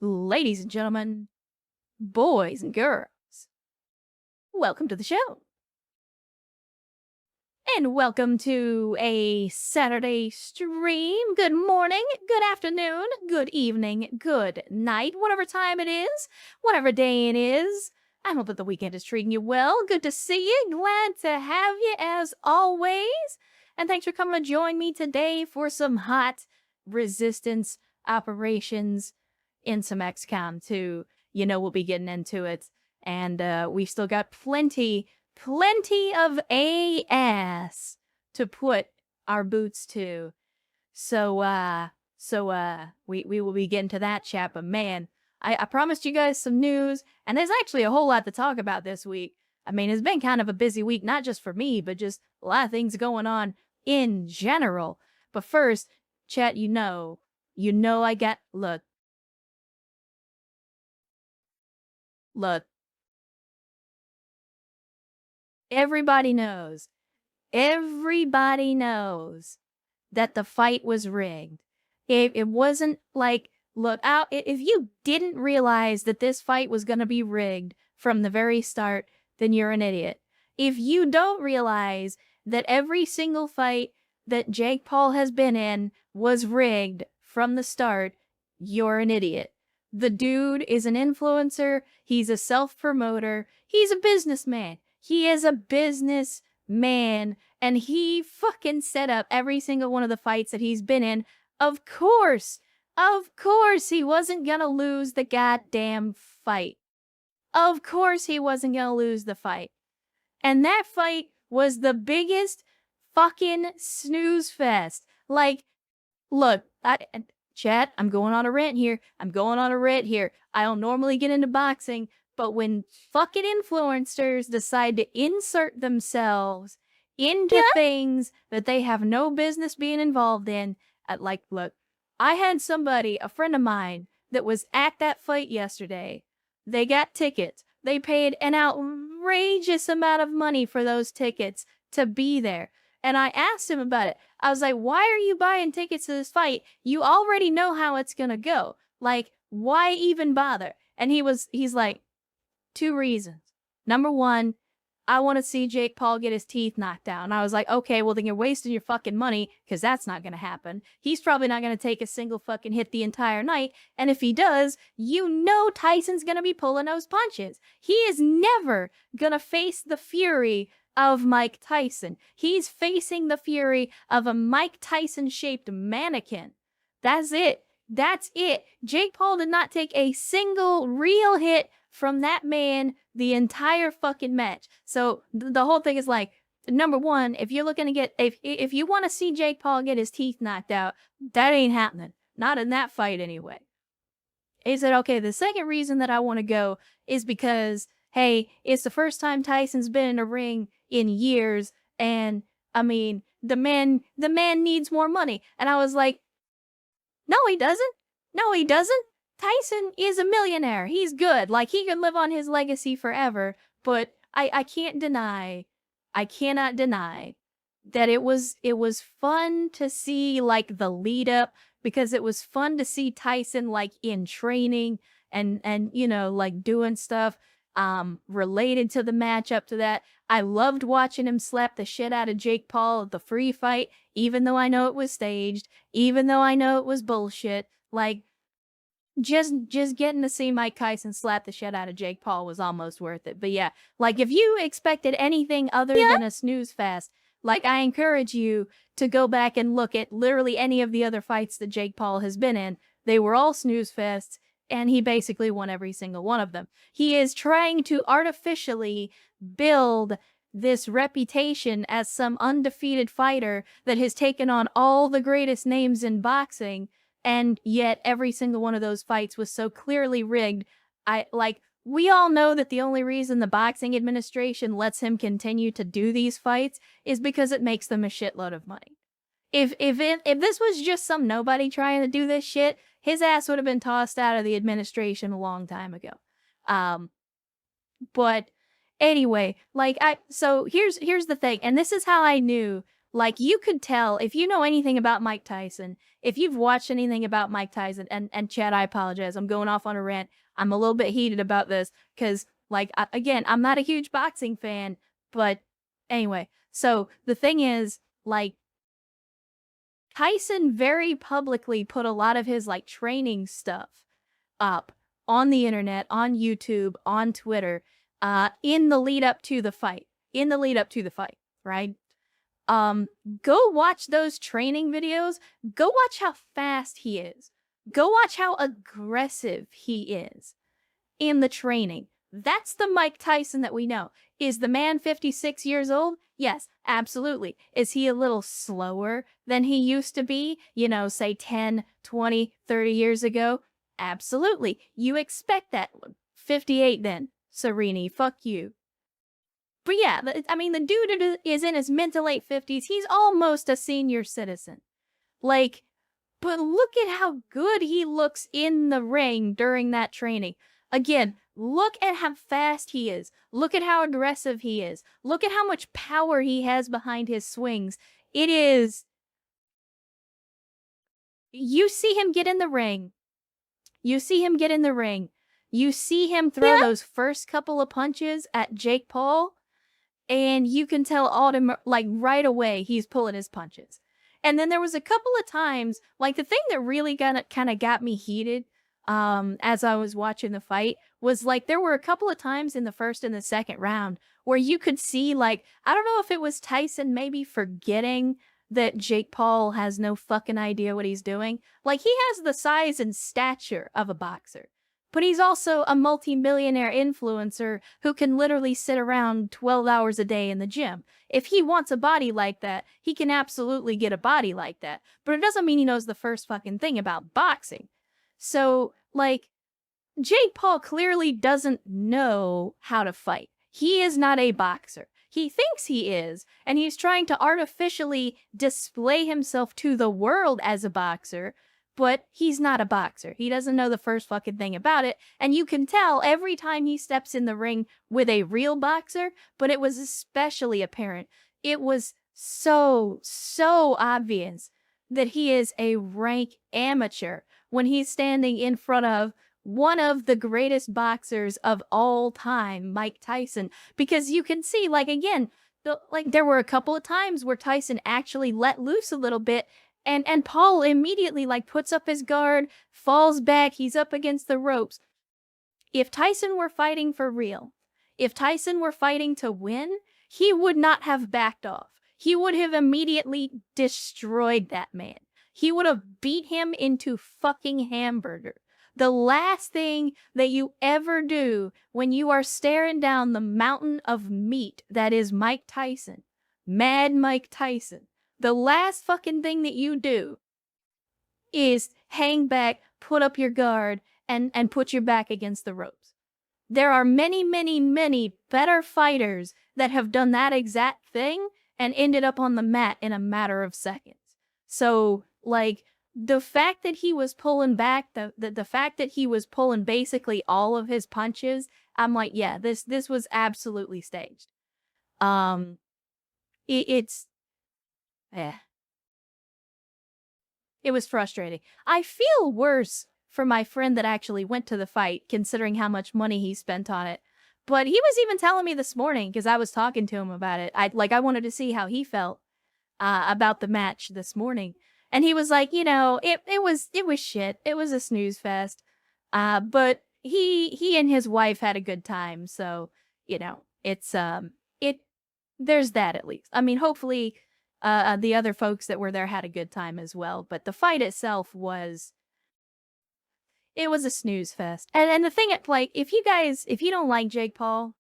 Ladies and gentlemen, boys and girls, welcome to the show. And welcome to a Saturday stream. Good morning, good afternoon, good evening, good night, whatever time it is, whatever day it is. I hope that the weekend is treating you well. Good to see you. Glad to have you as always. And thanks for coming to join me today for some hot resistance operations in some XCOM 2. You know, we'll be getting into it. And we've still got plenty of ass to put our boots to. So we will be getting to that chat. But man, I promised you guys some news, and there's actually a whole lot to talk about this week. I mean, it's been kind of a busy week, not just for me, but just a lot of things going on in general. But first, chat, you know I got, look. Everybody knows that the fight was rigged. It wasn't like, look out, if you didn't realize that this fight was going to be rigged from the very start, then you're an idiot. If you don't realize that every single fight that Jake Paul has been in was rigged from the start, you're an idiot. The dude is an influencer. He's a self-promoter. He's a businessman. He is a businessman, and he fucking set up every single one of the fights that he's been in. Of course he wasn't gonna lose the goddamn fight. Of course he wasn't gonna lose the fight. And that fight was the biggest fucking snooze fest. Like, look, chat, I'm going on a rant here. I don't normally get into boxing, but when fucking influencers decide to insert themselves into things that they have no business being involved in, look, I had somebody, a friend of mine, that was at that fight yesterday. They got tickets. They paid an outrageous amount of money for those tickets to be there. And I asked him about it. I was like, why are you buying tickets to this fight? You already know how it's gonna go. Like, why even bother? And he's like, 2 reasons. Number 1, I want to see Jake Paul get his teeth knocked out. And I was like, okay, well then you're wasting your fucking money, because that's not going to happen. He's probably not going to take a single fucking hit the entire night. And if he does, you know Tyson's going to be pulling those punches. He is never going to face the fury of Mike Tyson. He's facing the fury of a Mike Tyson-shaped mannequin. That's it. Jake Paul did not take a single real hit from that man the entire fucking match. So the whole thing is like, number 1, if you're looking to get, if you want to see Jake Paul get his teeth knocked out, that ain't happening. Not in that fight anyway. He said, okay, the second reason that I want to go is because, hey, it's the first time Tyson's been in a ring in years, and I mean, the man needs more money. And I was like, no, he doesn't. Tyson is a millionaire. He's good. Like, he can live on his legacy forever. But I cannot deny that it was fun to see, like, the lead up, because it was fun to see Tyson, like, in training and you know, like, doing stuff related to the match up to that. I loved watching him slap the shit out of Jake Paul at the free fight, even though I know it was staged, even though I know it was bullshit. Like, just getting to see Mike Tyson slap the shit out of Jake Paul was almost worth it. But yeah, like, if you expected anything other than a snooze fest, like, I encourage you to go back and look at literally any of the other fights that Jake Paul has been in. They were all snooze fests, and he basically won every single one of them. He is trying to artificially build this reputation as some undefeated fighter that has taken on all the greatest names in boxing, and yet every single one of those fights was so clearly rigged. We all know that the only reason the boxing administration lets him continue to do these fights is because it makes them a shitload of money. If this was just some nobody trying to do this shit, his ass would have been tossed out of the administration a long time ago. But anyway, so here's the thing, and this is how I knew Like, you could tell, if you know anything about Mike Tyson, if you've watched anything about Mike Tyson, and Chad, I apologize, I'm going off on a rant. I'm a little bit heated about this because, like, again, I'm not a huge boxing fan, but anyway. So the thing is, like, Tyson very publicly put a lot of his, like, training stuff up on the internet, on YouTube, on Twitter, in the lead up to the fight. In the lead up to the fight, right? Go watch those training videos. Go watch how fast he is. Go watch how aggressive he is in the training. That's the Mike Tyson that we know. Is the man 56 years old? Yes, absolutely. Is he a little slower than he used to be, you know, say 10, 20, 30 years ago? Absolutely. You expect that. 58 then, Serini, fuck you. But yeah, I mean, the dude is in his mid to late 50s. He's almost a senior citizen. Like, but look at how good he looks in the ring during that training. Again, look at how fast he is. Look at how aggressive he is. Look at how much power he has behind his swings. It is... You see him get in the ring. You see him get in the ring. You see him throw those first couple of punches at Jake Paul. And you can tell like, right away, he's pulling his punches. And then there was a couple of times, like, the thing that really kind of got me heated as I was watching the fight was, like, there were a couple of times in the first and the second round where you could see, like, I don't know if it was Tyson maybe forgetting that Jake Paul has no fucking idea what he's doing. Like, he has the size and stature of a boxer. But he's also a multi-millionaire influencer who can literally sit around 12 hours a day in the gym. If he wants a body like that, he can absolutely get a body like that. But it doesn't mean he knows the first fucking thing about boxing. So, like, Jake Paul clearly doesn't know how to fight. He is not a boxer. He thinks he is, and he's trying to artificially display himself to the world as a boxer, but he's not a boxer. He doesn't know the first fucking thing about it, and you can tell every time he steps in the ring with a real boxer, but it was especially apparent. It was so obvious that he is a rank amateur when he's standing in front of one of the greatest boxers of all time, Mike Tyson, because you can see, like, again, there were a couple of times where Tyson actually let loose a little bit, and Paul immediately, like, puts up his guard, falls back, he's up against the ropes. If Tyson were fighting for real, if Tyson were fighting to win, he would not have backed off. He would have immediately destroyed that man. He would have beat him into fucking hamburger. The last thing that you ever do when you are staring down the mountain of meat that is Mike Tyson, Mad Mike Tyson, the last fucking thing that you do is hang back, put up your guard, and put your back against the ropes. There are many better fighters that have done that exact thing and ended up on the mat in a matter of seconds. So, like, the fact that he was pulling back, the fact that he was pulling basically all of his punches, I'm like, yeah, this was absolutely staged. It was frustrating. I feel worse for my friend that actually went to the fight, considering how much money he spent on it. But he was even telling me this morning, because I was talking to him about it. I wanted to see how he felt about the match this morning. And he was like, you know, it was shit. It was a snooze fest. But he and his wife had a good time. So, you know, it's, there's that at least. I mean, hopefully, the other folks that were there had a good time as well. But the fight itself it was a snooze fest. And the thing, like, if you don't like Jake Paul,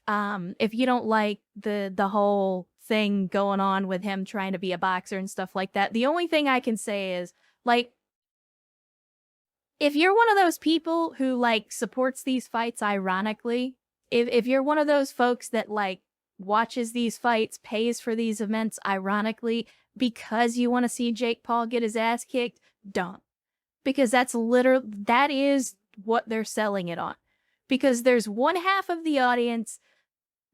if you don't like the whole thing going on with him trying to be a boxer and stuff like that, the only thing I can say is, like, if you're one of those people who, like, supports these fights ironically, if you're one of those folks that, like, watches these fights, pays for these events ironically because you want to see Jake Paul get his ass kicked, don't. Because that is what they're selling it on. Because there's one half of the audience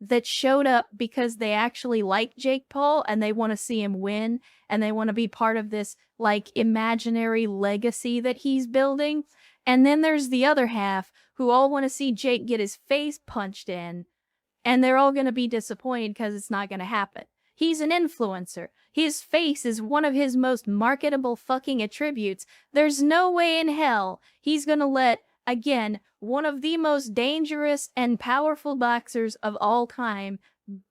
that showed up because they actually like Jake Paul and they want to see him win and they want to be part of this like imaginary legacy that he's building. And then there's the other half who all want to see Jake get his face punched in, and they're all going to be disappointed because it's not going to happen. He's an influencer. His face is one of his most marketable fucking attributes. There's no way in hell he's going to let, again, one of the most dangerous and powerful boxers of all time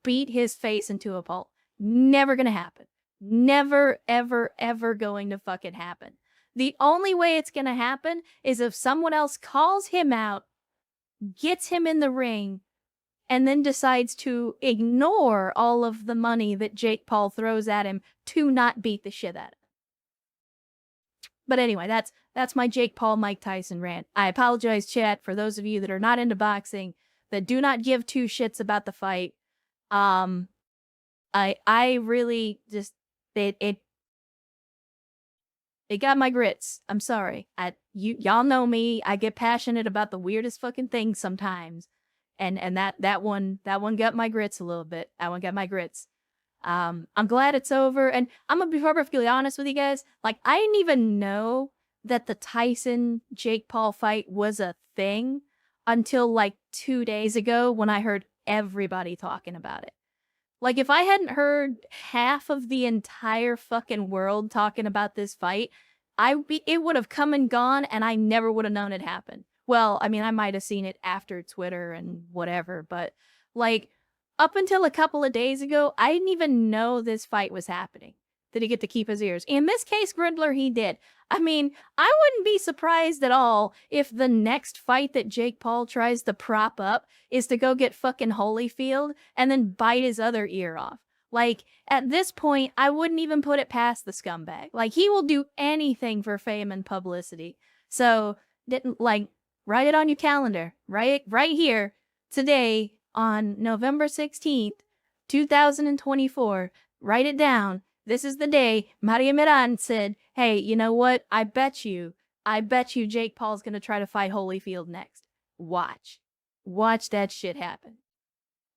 beat his face into a pulp. Never going to happen. Never, ever, ever going to fucking happen. The only way it's going to happen is if someone else calls him out, gets him in the ring, and then decides to ignore all of the money that Jake Paul throws at him to not beat the shit out of him. But anyway, that's my Jake Paul, Mike Tyson rant. I apologize, chat, for those of you that are not into boxing, that do not give two shits about the fight. I really just it got my grits. I'm sorry. Y'all know me. I get passionate about the weirdest fucking things sometimes. And that one got my grits a little bit. That one got my grits. I'm glad it's over. And I'm gonna be perfectly honest with you guys. Like, I didn't even know that the Tyson Jake Paul fight was a thing until like 2 days ago when I heard everybody talking about it. Like, if I hadn't heard half of the entire fucking world talking about this fight, it would have come and gone, and I never would have known it happened. Well, I mean, I might have seen it after Twitter and whatever, but like, up until a couple of days ago, I didn't even know this fight was happening. Did he get to keep his ears? In this case, Grindler, he did. I mean, I wouldn't be surprised at all if the next fight that Jake Paul tries to prop up is to go get fucking Holyfield and then bite his other ear off. Like, at this point, I wouldn't even put it past the scumbag. Like, he will do anything for fame and publicity. So, write it on your calendar. Right here, today, on November 16th, 2024. Write it down. This is the day Maria Miran said, hey, you know what? I bet you Jake Paul's going to try to fight Holyfield next. Watch that shit happen.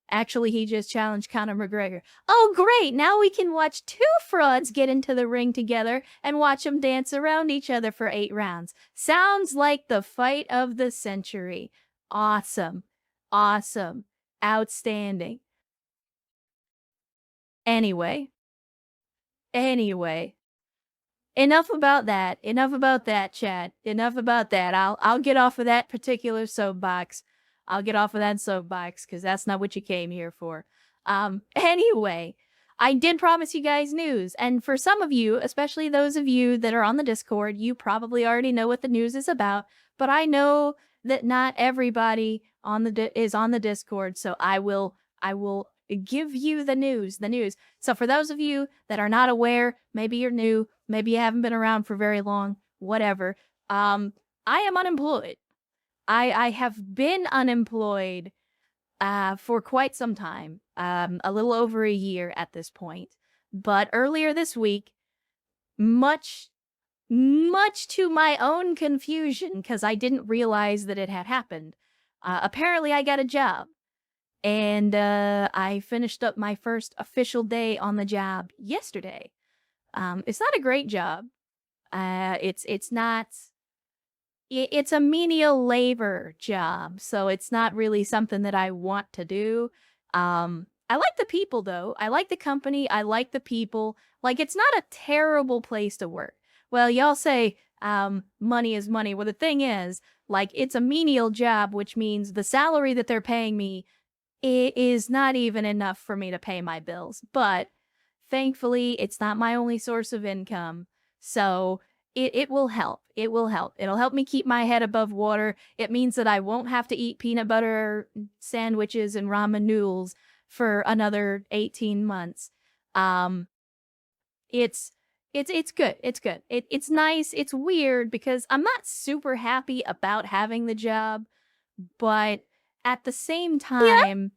Actually, he just challenged Conor McGregor. Oh, great. Now we can watch two frauds get into the ring together and watch them dance around each other for 8 rounds. Sounds like the fight of the century. Awesome. Outstanding. Anyway. Enough about that, chat. Enough about that. I'll get off of that particular soapbox. Because that's not what you came here for. Anyway, I did promise you guys news. And for some of you, especially those of you that are on the Discord, you probably already know what the news is about. But I know that not everybody is on the Discord, so I will give you the news. So for those of you that are not aware, maybe you're new, maybe you haven't been around for very long, whatever. I am unemployed. I have been unemployed for quite some time, a little over a year at this point. But earlier this week, much to my own confusion, because I didn't realize that it had happened, apparently I got a job. And I finished up my first official day on the job yesterday. It's not a great job. It's not. It's a menial labor job, so it's not really something that I want to do. I like the people though. I like the company. I like the people. Like, it's not a terrible place to work. Well, y'all say money is money. Well, the thing is, like, it's a menial job, which means the salary that they're paying me, it is not even enough for me to pay my bills. But thankfully, it's not my only source of income. So it will help. It'll help me keep my head above water. It means that I won't have to eat peanut butter sandwiches and ramen noodles for another 18 months. It's good. It's good. It's nice. It's weird because I'm not super happy about having the job, but at the same time,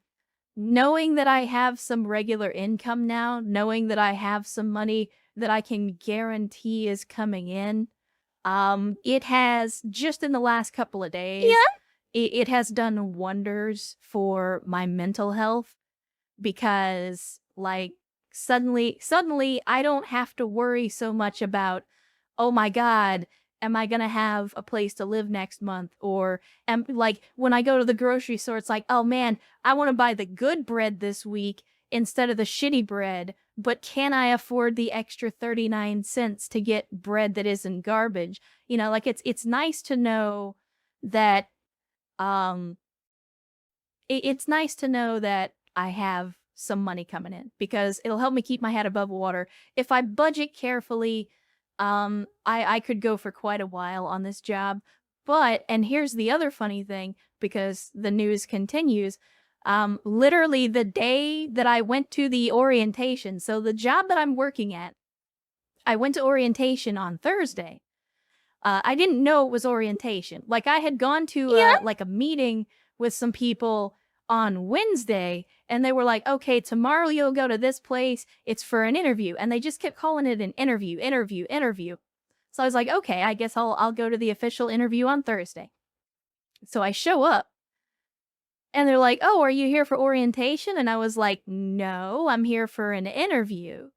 knowing that I have some regular income now, knowing that I have some money that I can guarantee is coming in, it has, just in the last couple of days, it has done wonders for my mental health. because like suddenly I don't have to worry so much about, oh my God, am I gonna have a place to live next month? Or am like when I go to the grocery store, it's like, oh man, I want to buy the good bread this week instead of the shitty bread, but can I afford the extra 39 cents to get bread that isn't garbage? You know, like it's nice to know that um it's nice to know that I have some money coming in because it'll help me keep my head above water. If I budget carefully, I could go for quite a while on this job. But, and here's the other funny thing, because the news continues, literally the day that I went to the orientation, so the job that I'm working at, I went to orientation on Thursday. I didn't know it was orientation. Like I had gone to like a meeting with some people on Wednesday, and they were like, okay, tomorrow you'll go to this place. It's for an interview. And they just kept calling it an interview. So I was like, okay, I guess I'll go to the official interview on Thursday. So I show up and they're like, oh, are you here for orientation? And I was like, no, I'm here for an interview.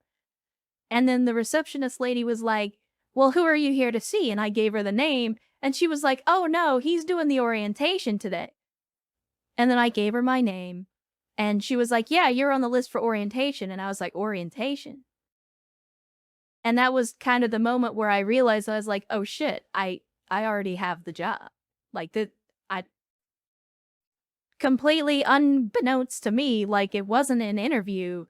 And then the receptionist lady was like, well, who are you here to see? And I gave her the name, and she was like, oh no, he's doing the orientation today. And then I gave her my name, and she was like, yeah, you're on the list for orientation. And I was like, orientation? And that was kind of the moment where I realized, I was like, oh shit, I already have the job. Like I completely unbeknownst to me, like it wasn't an interview,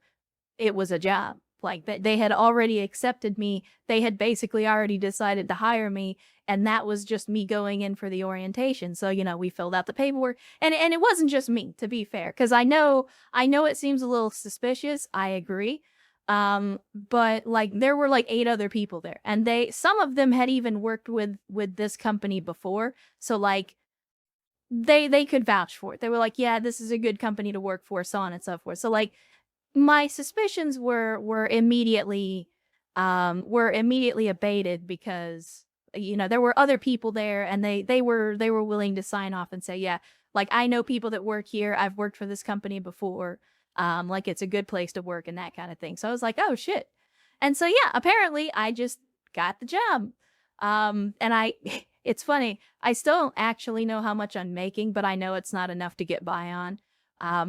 it was a job. Like that they had already accepted me. They had basically already decided to hire me, and that was just me going in for the orientation. So, you know, we filled out the paperwork, and it wasn't just me, to be fair, because I know it seems a little suspicious. I agree. But like there were like 8 other people there, and some of them had even worked with this company before. So like they could vouch for it. They were like, yeah, this is a good company to work for, so on and so forth. So like my suspicions were immediately abated because, you know, there were other people there, and they were willing to sign off and say, yeah, like I know people that work here. I've worked for this company before. Like it's a good place to work and that kind of thing. So I was like, oh shit. And so yeah, apparently I just got the job. And I it's funny. I still don't actually know how much I'm making, but I know it's not enough to get by on.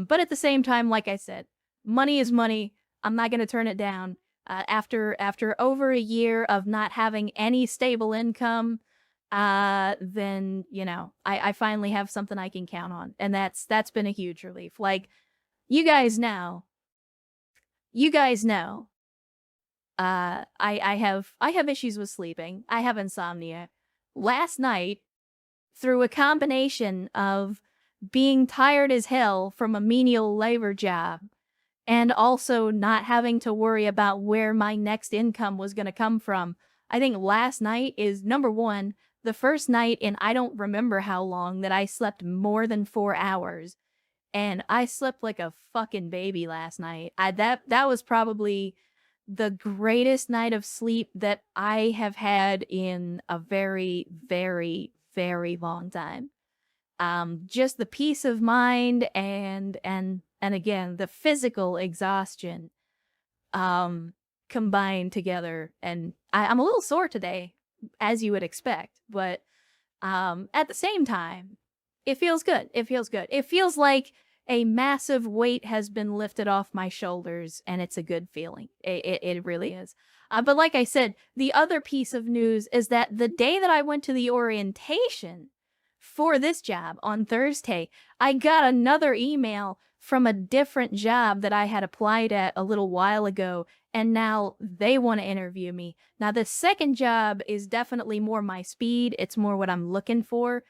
But at the same time, like I said, money is money. I'm not going to turn it down. After over a year of not having any stable income, then, you know, I finally have something I can count on. And that's been a huge relief. Like, you guys know, I have issues with sleeping. I have insomnia. Last night, through a combination of being tired as hell from a menial labor job, and also not having to worry about where my next income was going to come from, I think last night is, number one, the first night in I don't remember how long that I slept more than 4 hours. And I slept like a fucking baby last night. That was probably the greatest night of sleep that I have had in a very, very, very long time. Just the peace of mind and again the physical exhaustion combined together, and I'm a little sore today, as you would expect, but at the same time, it feels good. It feels like a massive weight has been lifted off my shoulders, and it's a good feeling. It really is. But like I said, the other piece of news is that the day that I went to the orientation for this job on Thursday, I got another email from a different job that I had applied at a little while ago, and now they want to interview me. Now, the second job is definitely more my speed. It's more what I'm looking for.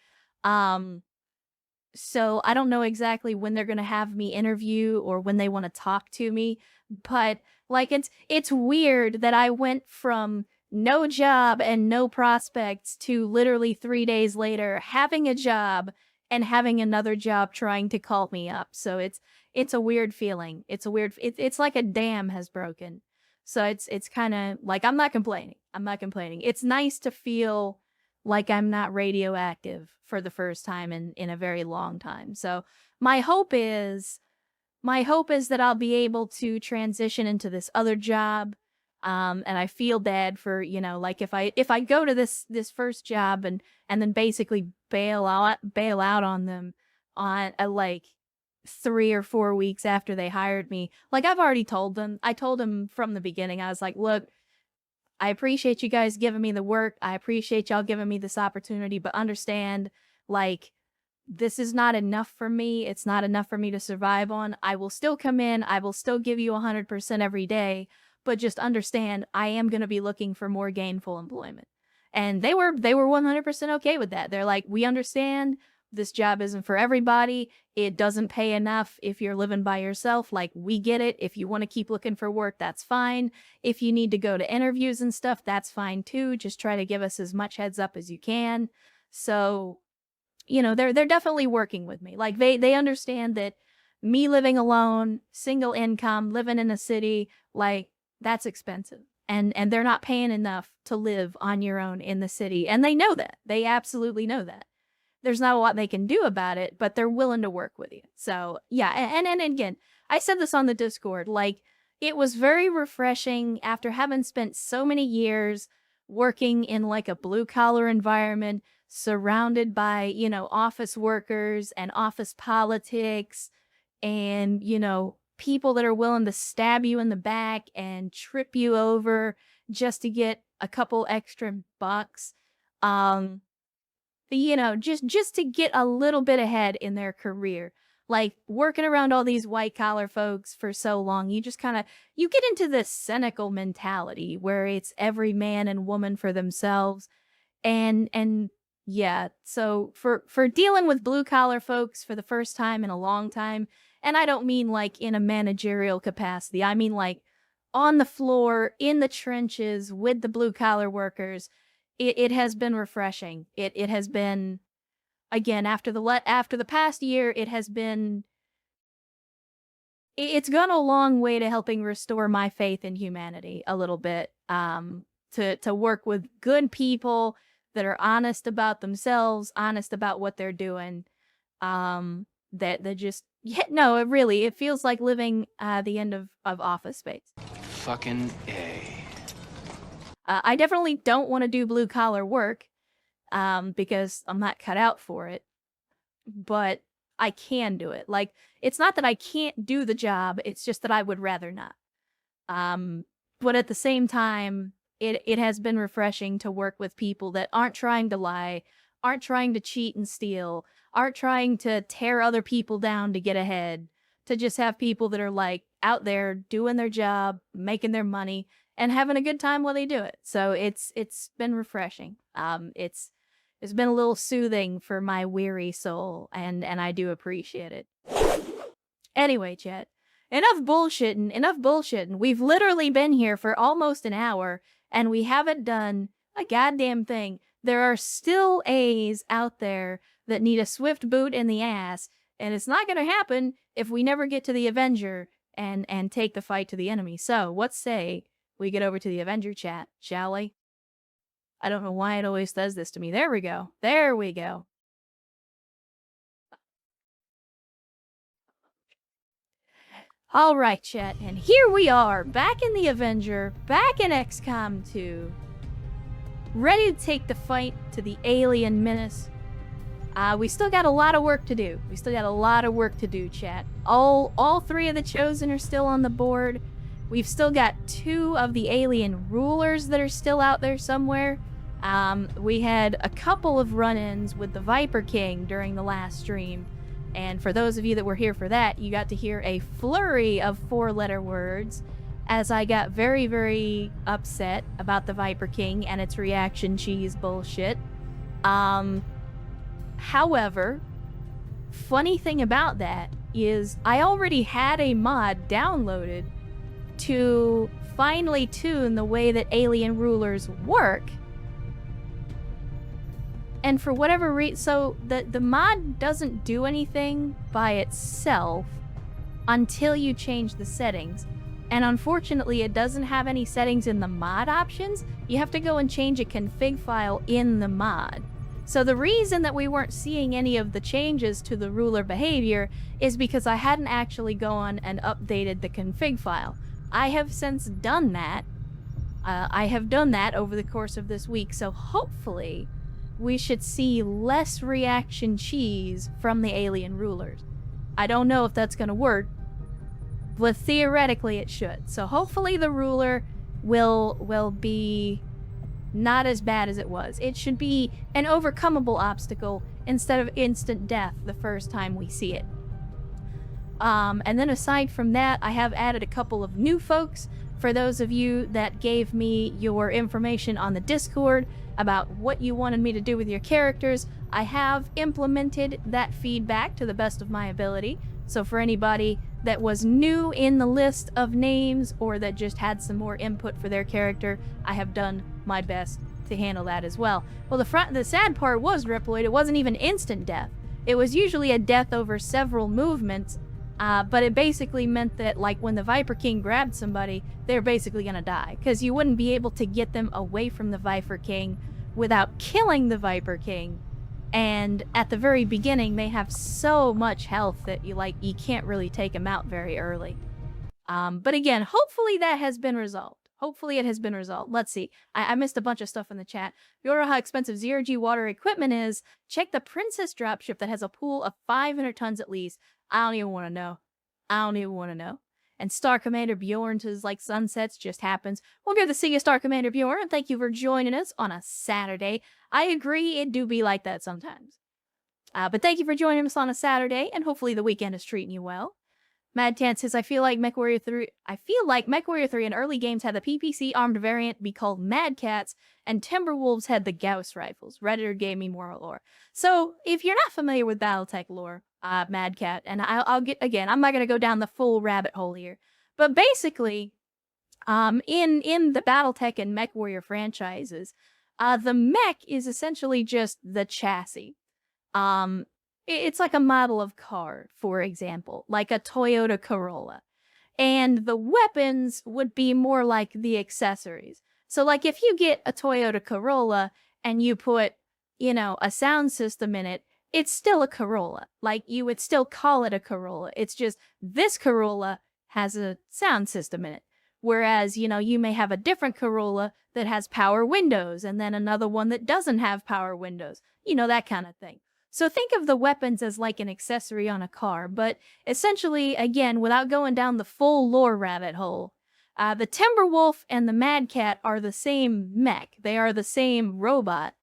So I don't know exactly when they're going to have me interview or when they want to talk to me, but like it's weird that I went from no job and no prospects to literally 3 days later having a job and having another job trying to call me up. So it's a weird feeling. It's like a dam has broken. So it's kind of like I'm not complaining. It's nice to feel like I'm not radioactive for the first time in a very long time. So my hope is my hope is that I'll be able to transition into this other job. And I feel bad for, like if I go to this first job and then basically bail out on them on like 3 or 4 weeks after they hired me. Like I've already told them. I told them from the beginning. I was like, "Look, I appreciate you guys giving me the work. I appreciate y'all giving me this opportunity, but understand, like, this is not enough for me. It's not enough for me to survive on. I will still come in. I will still give you 100% every day, but just understand I am going to be looking for more gainful employment." And they were 100% okay with that. They're like, "We understand this job isn't for everybody. It doesn't pay enough if you're living by yourself. Like, we get it. If you want to keep looking for work, that's fine. If you need to go to interviews and stuff, that's fine too. Just try to give us as much heads up as you can." So, they're definitely working with me. Like they understand that me living alone, single income, living in a city, like that's expensive. And they're not paying enough to live on your own in the city. And they know that. They absolutely know that. There's not a lot they can do about it, but they're willing to work with you. So yeah, and again, I said this on the Discord, like it was very refreshing after having spent so many years working in like a blue collar environment, surrounded by, office workers and office politics and, people that are willing to stab you in the back and trip you over just to get a couple extra bucks. Just to get a little bit ahead in their career. Like working around all these white collar folks for so long, you just you get into this cynical mentality where it's every man and woman for themselves. And yeah, so for dealing with blue collar folks for the first time in a long time, and I don't mean like in a managerial capacity, I mean like on the floor, in the trenches with the blue collar workers, it has been refreshing. It has been, again, after the past year, it's gone a long way to helping restore my faith in humanity a little bit. To work with good people that are honest about themselves, honest about what they're doing. That just, yeah, no, it feels like living the end of Office Space. Fucking A. I definitely don't want to do blue collar work because I'm not cut out for it, but I can do it. Like, it's not that I can't do the job, it's just that I would rather not. But at the same time, it has been refreshing to work with people that aren't trying to lie, aren't trying to cheat and steal, aren't trying to tear other people down to get ahead, to just have people that are like out there doing their job, making their money, and having a good time while they do it. So it's been refreshing. It's been a little soothing for my weary soul, and I do appreciate it. Anyway, chat, enough bullshitting. We've literally been here for almost an hour, and we haven't done a goddamn thing. There are still A's out there that need a swift boot in the ass, and it's not gonna happen if we never get to the Avenger and take the fight to the enemy. So, what say we get over to the Avenger chat, shall we? I don't know why it always does this to me. There we go. There we go. All right, chat, and here we are, back in the Avenger, back in XCOM 2, ready to take the fight to the alien menace. We still got a lot of work to do. Chat. All 3 of the Chosen are still on the board. We've still got 2 of the alien rulers that are still out there somewhere. We had a couple of run-ins with the Viper King during the last stream. And for those of you that were here for that, you got to hear a flurry of 4-letter words as I got very, very upset about the Viper King and its reaction cheese bullshit. However, funny thing about that is I already had a mod downloaded to finely tune the way that alien rulers work. And for whatever reason, so the mod doesn't do anything by itself until you change the settings. And unfortunately, it doesn't have any settings in the mod options. You have to go and change a config file in the mod. So the reason that we weren't seeing any of the changes to the ruler behavior is because I hadn't actually gone and updated the config file. I have since done that. I have done that over the course of this week, so hopefully we should see less reaction cheese from the alien rulers. I don't know if that's going to work, but theoretically it should. So hopefully the ruler will be not as bad as it was. It should be an overcomable obstacle instead of instant death the first time we see it. And then aside from that, I have added a couple of new folks. For those of you that gave me your information on the Discord about what you wanted me to do with your characters, I have implemented that feedback to the best of my ability. So for anybody that was new in the list of names or that just had some more input for their character, I have done my best to handle that as well. Well, the sad part was, Riploid, it wasn't even instant death. It was usually a death over several movements, but it basically meant that, like, when the Viper King grabbed somebody, they're basically gonna die, because you wouldn't be able to get them away from the Viper King without killing the Viper King. And at the very beginning, they have so much health that you can't really take them out very early. But again, hopefully that has been resolved. Hopefully it has been resolved. Let's see. I missed a bunch of stuff in the chat. If you wonder how expensive zero-G water equipment is, check the Princess dropship that has a pool of 500 tons at least. I don't even want to know. I don't even want to know. And Star Commander Bjorn's sunsets just happens. Well, good to see you, Star Commander Bjorn, and thank you for joining us on a Saturday. I agree, it do be like that sometimes. But thank you for joining us on a Saturday, and hopefully the weekend is treating you well. Mad Tan says, I feel like MechWarrior 3 in early games had the PPC armed variant be called Mad Cats, and Timberwolves had the Gauss rifles. Redditor gave me more lore. So, if you're not familiar with Battletech lore, Mad Cat, and I'll get, again, I'm not going to go down the full rabbit hole here, but basically, in the Battletech and MechWarrior franchises, the mech is essentially just the chassis. It's like a model of car, for example, like a Toyota Corolla. And the weapons would be more like the accessories. So, like, if you get a Toyota Corolla and you put, a sound system in it, it's still a Corolla. Like, you would still call it a Corolla. It's just this Corolla has a sound system in it. Whereas, you may have a different Corolla that has power windows and then another one that doesn't have power windows. That kind of thing. So think of the weapons as like an accessory on a car, but essentially, again, without going down the full lore rabbit hole, the Timberwolf and the Mad Cat are the same mech. They are the same robot,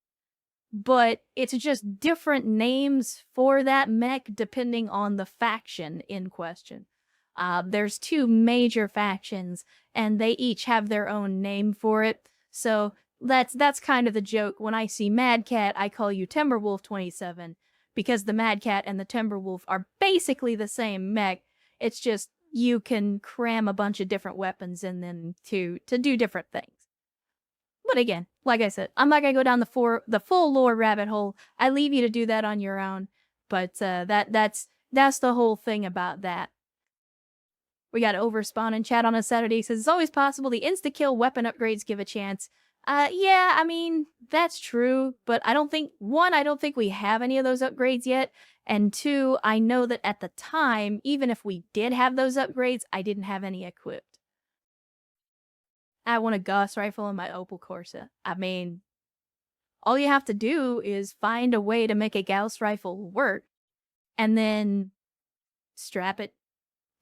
but it's just different names for that mech depending on the faction in question. There's two major factions, and they each have their own name for it, so that's kind of the joke. When I see Mad Cat, I call you Timberwolf 27, because the Mad Cat and the Timberwolf are basically the same mech. It's just you can cram a bunch of different weapons in them to do different things. But again, like I said, I'm not gonna go down the full lore rabbit hole. I leave you to do that on your own. But that's the whole thing about that. We got Overspawn in chat on a Saturday. He says, it's always possible the insta-kill weapon upgrades give a chance. Yeah, I mean, that's true, but I don't think we have any of those upgrades yet, and two, I know that at the time, even if we did have those upgrades, I didn't have any equipped. I want a Gauss rifle in my Opel Corsa. I mean, all you have to do is find a way to make a Gauss rifle work, and then strap it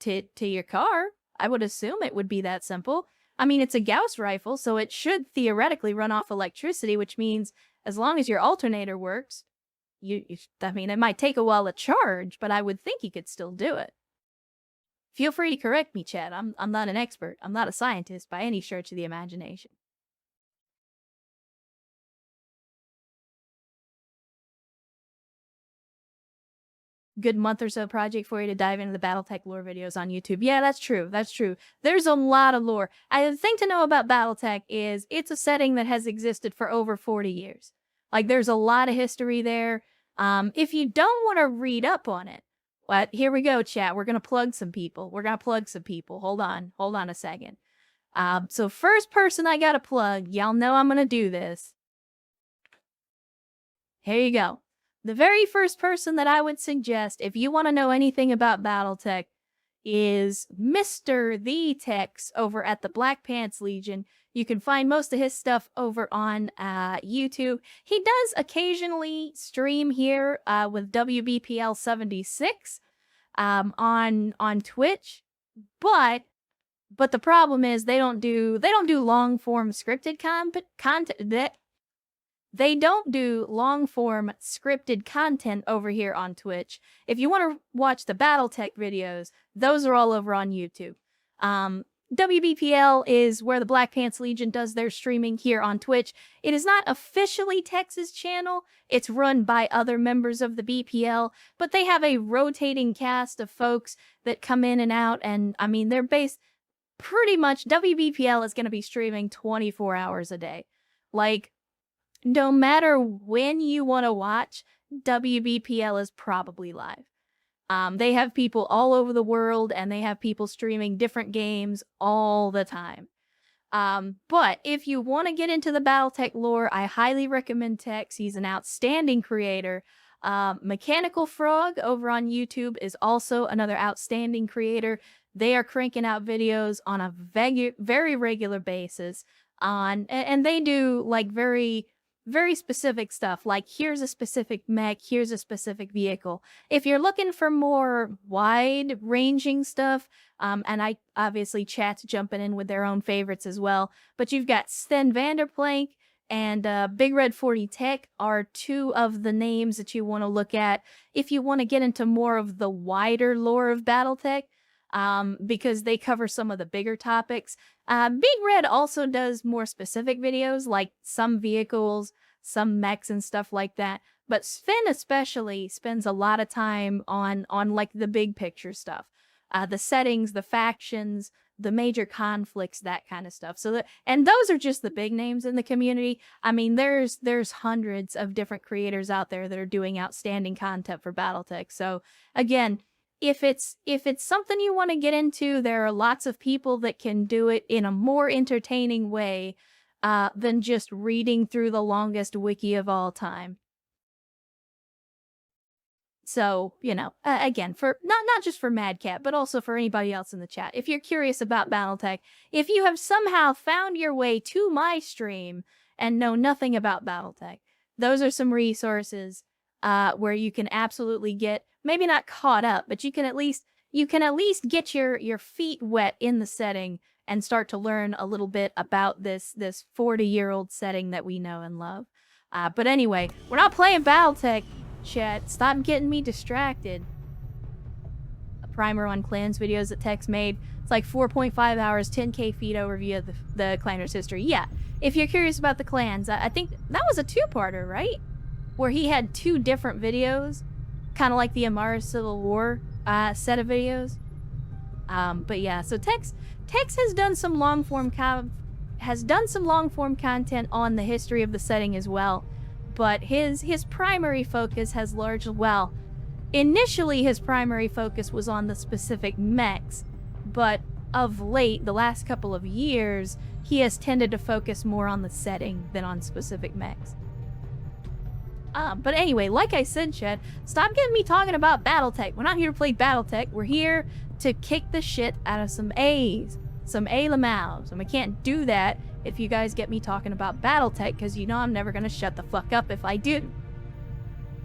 to your car. I would assume it would be that simple. I mean, it's a Gauss rifle, so it should theoretically run off electricity, which means as long as your alternator works, I mean, it might take a while to charge, but I would think you could still do it. Feel free to correct me, Chad. I'm not an expert. I'm not a scientist by any stretch of the imagination. Good month or so project for you to dive into the Battletech lore videos on YouTube. Yeah, that's true. That's true. There's a lot of lore. The thing to know about Battletech is it's a setting that has existed for over 40 years. Like, there's a lot of history there. If you don't want to read up on it, here we go, chat. We're going to plug some people. Hold on a second. So first person I got to plug, y'all know I'm going to do this. Here you go. The very first person that I would suggest, if you want to know anything about Battletech, is Mr. The Tex over at the Black Pants Legion. You can find most of his stuff over on YouTube. He does occasionally stream here with WBPL 76 on Twitch, but the problem is they don't do long form scripted content. They don't do long form scripted content over here on Twitch. If you want to watch the Battletech videos, those are all over on YouTube. WBPL is where the Black Pants Legion does their streaming here on Twitch. It is not officially Tex's channel. It's run by other members of the BPL, but they have a rotating cast of folks that come in and out, and I mean, they're based pretty much, WBPL is going to be streaming 24 hours a day. Like, no matter when you want to watch, WBPL is probably live. They have people all over the world, and they have people streaming different games all the time. But if you want to get into the Battletech lore, I highly recommend Tex. He's an outstanding creator. Mechanical Frog over on YouTube is also another outstanding creator. They are cranking out videos on a very regular basis. And they do like very specific stuff, like here's a specific mech, here's a specific vehicle. If you're looking for more wide-ranging stuff, and I obviously chat's jumping in with their own favorites as well, but you've got Sten Vanderplank and Big Red 40 Tech are two of the names that you want to look at if you want to get into more of the wider lore of Battletech, because they cover some of the bigger topics. Big Red also does more specific videos, like some vehicles, some mechs and stuff like that. But Sven especially spends a lot of time on like the big picture stuff. The settings, the factions, the major conflicts, that kind of stuff. And those are just the big names in the community. I mean, there's hundreds of different creators out there that are doing outstanding content for Battletech. So again, if it's something you want to get into, there are lots of people that can do it in a more entertaining way than just reading through the longest wiki of all time. So, you know, again, for not just for Madcat, but also for anybody else in the chat, if you're curious about Battletech, if you have somehow found your way to my stream and know nothing about Battletech, those are some resources where you can absolutely get, maybe not caught up, but you can at least get your feet wet in the setting and start to learn a little bit about this 40-year-old setting that we know and love. But anyway, we're not playing Battletech, chat. Stop getting me distracted. A primer on clans videos that Tex made. It's like 4.5 hours, 10k feet overview of the clanner's history. Yeah, if you're curious about the clans, I think that was a two-parter, right? Where he had two different videos, kind of like the Amara Civil War set of videos. But yeah, so Tex has done some long form content on the history of the setting as well. But his primary focus has initially his primary focus was on the specific mechs, but of late, the last couple of years, he has tended to focus more on the setting than on specific mechs. But anyway, like I said, chat, stop getting me talking about Battletech. We're not here to play Battletech. We're here to kick the shit out of some A's. Some A-Lamaus. And we can't do that if you guys get me talking about Battletech, because you know I'm never going to shut the fuck up if I do.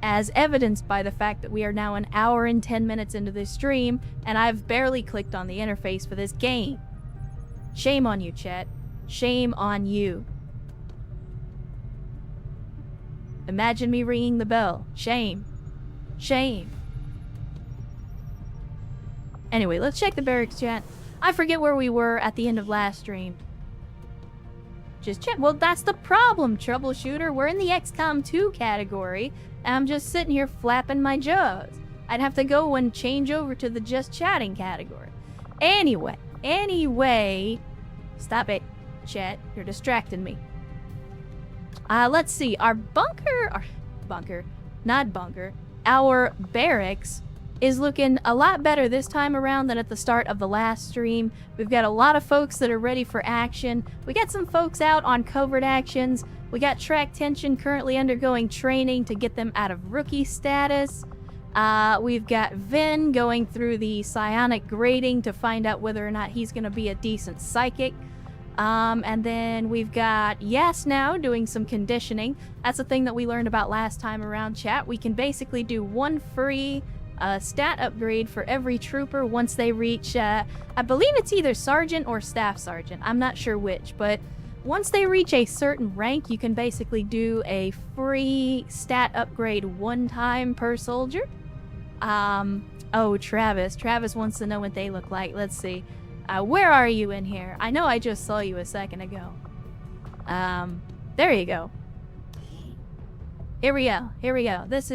As evidenced by the fact that we are now an hour and 10 minutes into this stream, and I've barely clicked on the interface for this game. Shame on you, chat. Shame on you. Imagine me ringing the bell. Shame. Shame. Anyway, let's check the barracks, chat. I forget where we were at the end of last stream. Just check. Well, that's the problem, troubleshooter. We're in the XCOM 2 category, and I'm just sitting here flapping my jaws. I'd have to go and change over to the just chatting category. Anyway. Stop it, chat. You're distracting me. Let's see. Our barracks is looking a lot better this time around than at the start of the last stream. We've got a lot of folks that are ready for action. We got some folks out on covert actions. We got Track Tension currently undergoing training to get them out of rookie status. We've got Vin going through the psionic grading to find out whether or not he's going to be a decent psychic. And then we've got Yes now doing some conditioning. That's a thing that we learned about last time around, chat. We can basically do one free stat upgrade for every trooper once they reach, I believe it's either sergeant or staff sergeant. I'm not sure which, but once they reach a certain rank, you can basically do a free stat upgrade one time per soldier. Oh, Travis. Travis wants to know what they look like. Let's see. Where are you in here? I know I just saw you a second ago. There you go. Here we go. This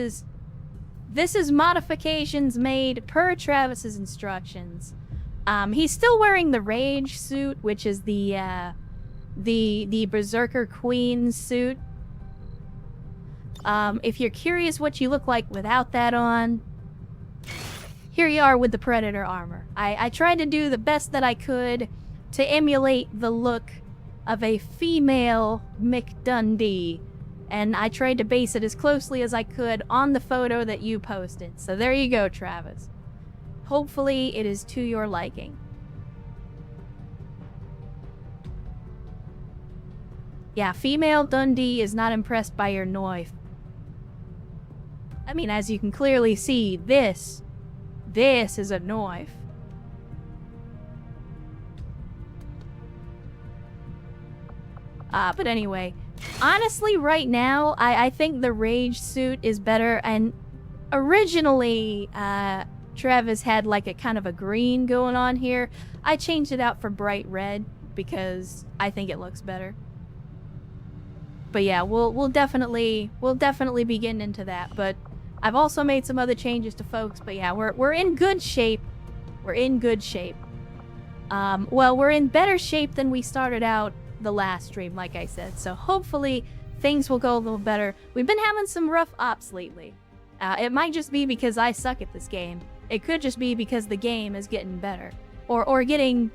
is modifications made per Travis's instructions. He's still wearing the Rage suit, which is the Berserker Queen suit. If you're curious what you look like without that on, here you are with the Predator armor. I tried to do the best that I could to emulate the look of a female McDundee, and I tried to base it as closely as I could on the photo that you posted. So there you go, Travis. Hopefully it is to your liking. Yeah, female Dundee is not impressed by your knife. I mean, as you can clearly see, this is a knife. But anyway, honestly, right now, I think the Rage suit is better, and originally, Travis had like a kind of a green going on here. I changed it out for bright red because I think it looks better. But yeah, we'll definitely be getting into that. But I've also made some other changes to folks. But yeah, we're in good shape. We're in good shape. Well, we're in better shape than we started out the last stream, like I said. So hopefully things will go a little better. We've been having some rough ops lately. It might just be because I suck at this game. It could just be because the game is getting better. Or getting,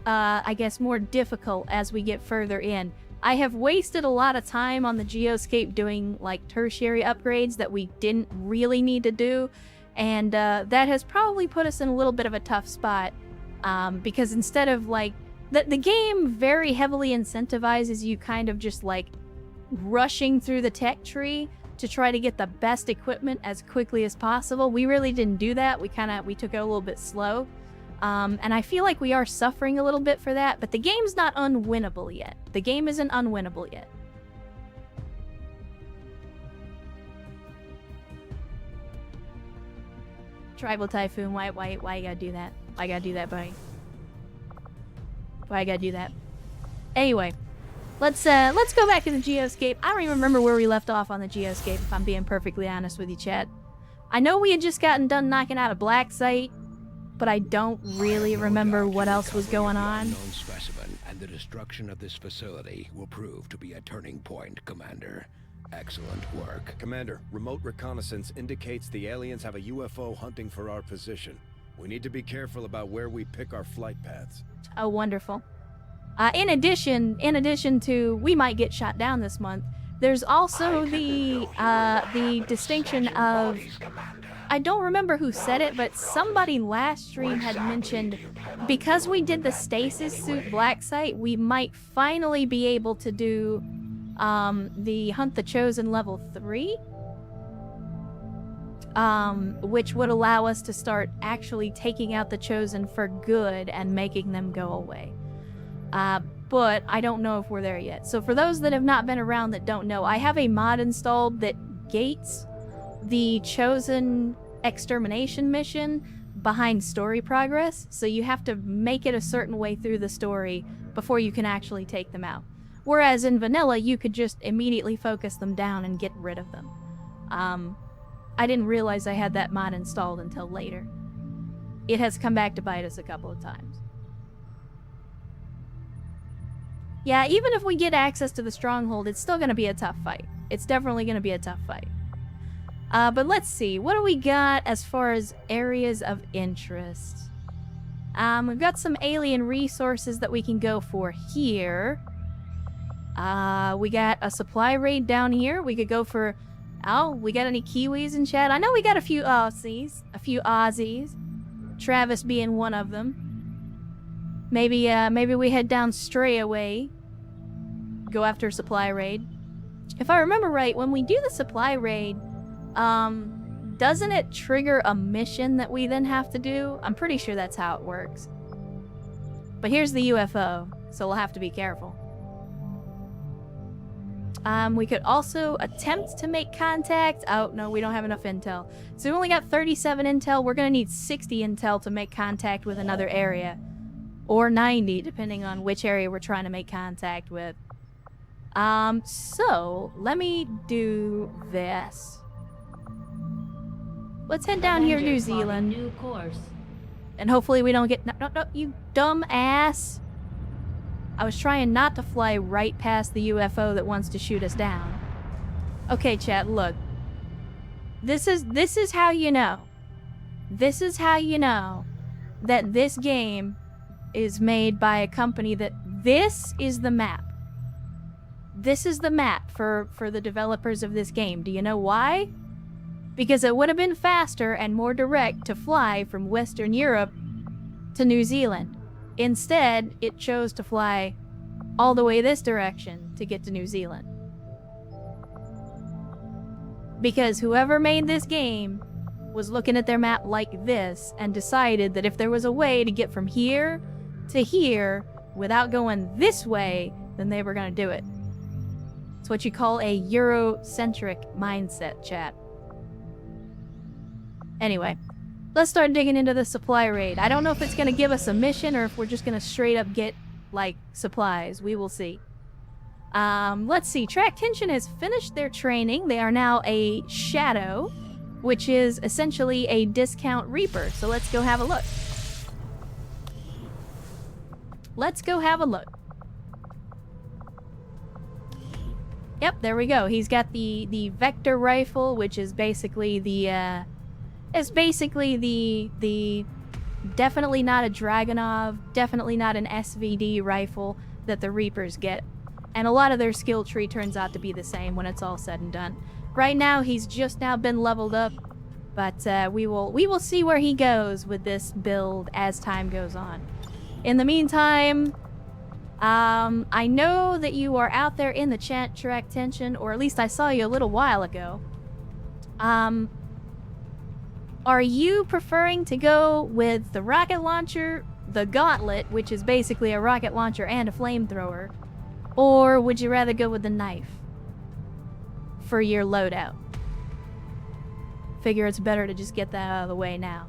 I guess, more difficult as we get further in. I have wasted a lot of time on the Geoscape doing, like, tertiary upgrades that we didn't really need to do. And that has probably put us in a little bit of a tough spot. Because instead of, like... The game very heavily incentivizes you kind of just, like, rushing through the tech tree to try to get the best equipment as quickly as possible. We really didn't do that. We took it a little bit slow. And I feel like we are suffering a little bit for that, but the game's not unwinnable yet. The game isn't unwinnable yet. Tribal Typhoon, why you gotta do that? Why you gotta do that, buddy? Why I gotta do that? Anyway, let's go back to the Geoscape. I don't even remember where we left off on the Geoscape, if I'm being perfectly honest with you, chat. I know we had just gotten done knocking out a black site, but I don't really remember what else was going on. Known specimen, and the destruction of this facility will prove to be a turning point, Commander. Excellent work. Commander, remote reconnaissance indicates the aliens have a UFO hunting for our position. We need to be careful about where we pick our flight paths. Oh, wonderful. In addition to we might get shot down this month, there's also the distinction of, I don't remember who said it, but somebody last stream had mentioned because we did the stasis suit black site, we might finally be able to do the Hunt the Chosen level 3. Which would allow us to start actually taking out the Chosen for good and making them go away. But I don't know if we're there yet. So for those that have not been around that don't know, I have a mod installed that gates the Chosen extermination mission behind story progress. So you have to make it a certain way through the story before you can actually take them out. Whereas in vanilla, you could just immediately focus them down and get rid of them. I didn't realize I had that mod installed until later. It has come back to bite us a couple of times. Yeah, even if we get access to the stronghold, it's still going to be a tough fight. It's definitely going to be a tough fight. But let's see. What do we got as far as areas of interest? We've got some alien resources that we can go for here. We got a supply raid down here. We could go for... Oh, we got any Kiwis in chat? I know we got a few Aussies. A few Aussies. Travis being one of them. Maybe we head down Stray Away. Go after a supply raid. If I remember right, when we do the supply raid, doesn't it trigger a mission that we then have to do? I'm pretty sure that's how it works. But here's the UFO, so we'll have to be careful. We could also attempt to make contact. Oh, no, we don't have enough intel. So we only got 37 intel. We're gonna need 60 intel to make contact with another area. Or 90, depending on which area we're trying to make contact with. So, let me do this. Let's head down here to New Zealand. New course. And hopefully we don't get... No, you dumb ass. I was trying not to fly right past the UFO that wants to shoot us down. Okay, chat, look. This is how you know. This is how you know that this game is made by a company that... This is the map. This is the map for the developers of this game. Do you know why? Because it would have been faster and more direct to fly from Western Europe to New Zealand. Instead, it chose to fly all the way this direction to get to New Zealand. Because whoever made this game was looking at their map like this and decided that if there was a way to get from here to here without going this way, then they were going to do it. It's what you call a Eurocentric mindset, chat. Anyway, let's start digging into the supply raid. I don't know if it's going to give us a mission or if we're just going to straight up get, like, supplies. We will see. Let's see. Track Tension has finished their training. They are now a Shadow, which is essentially a discount Reaper. So let's go have a look. Let's go have a look. Yep, there we go. He's got the Vector Rifle, which is basically the, definitely not a Dragunov, definitely not an SVD rifle that the Reapers get. And a lot of their skill tree turns out to be the same when it's all said and done. Right now, he's just now been leveled up, but we will see where he goes with this build as time goes on. In the meantime, I know that you are out there in the chat, Track Tension, or at least I saw you a little while ago. Are you preferring to go with the rocket launcher, the Gauntlet, which is basically a rocket launcher and a flamethrower, or would you rather go with the knife for your loadout? Figure it's better to just get that out of the way now.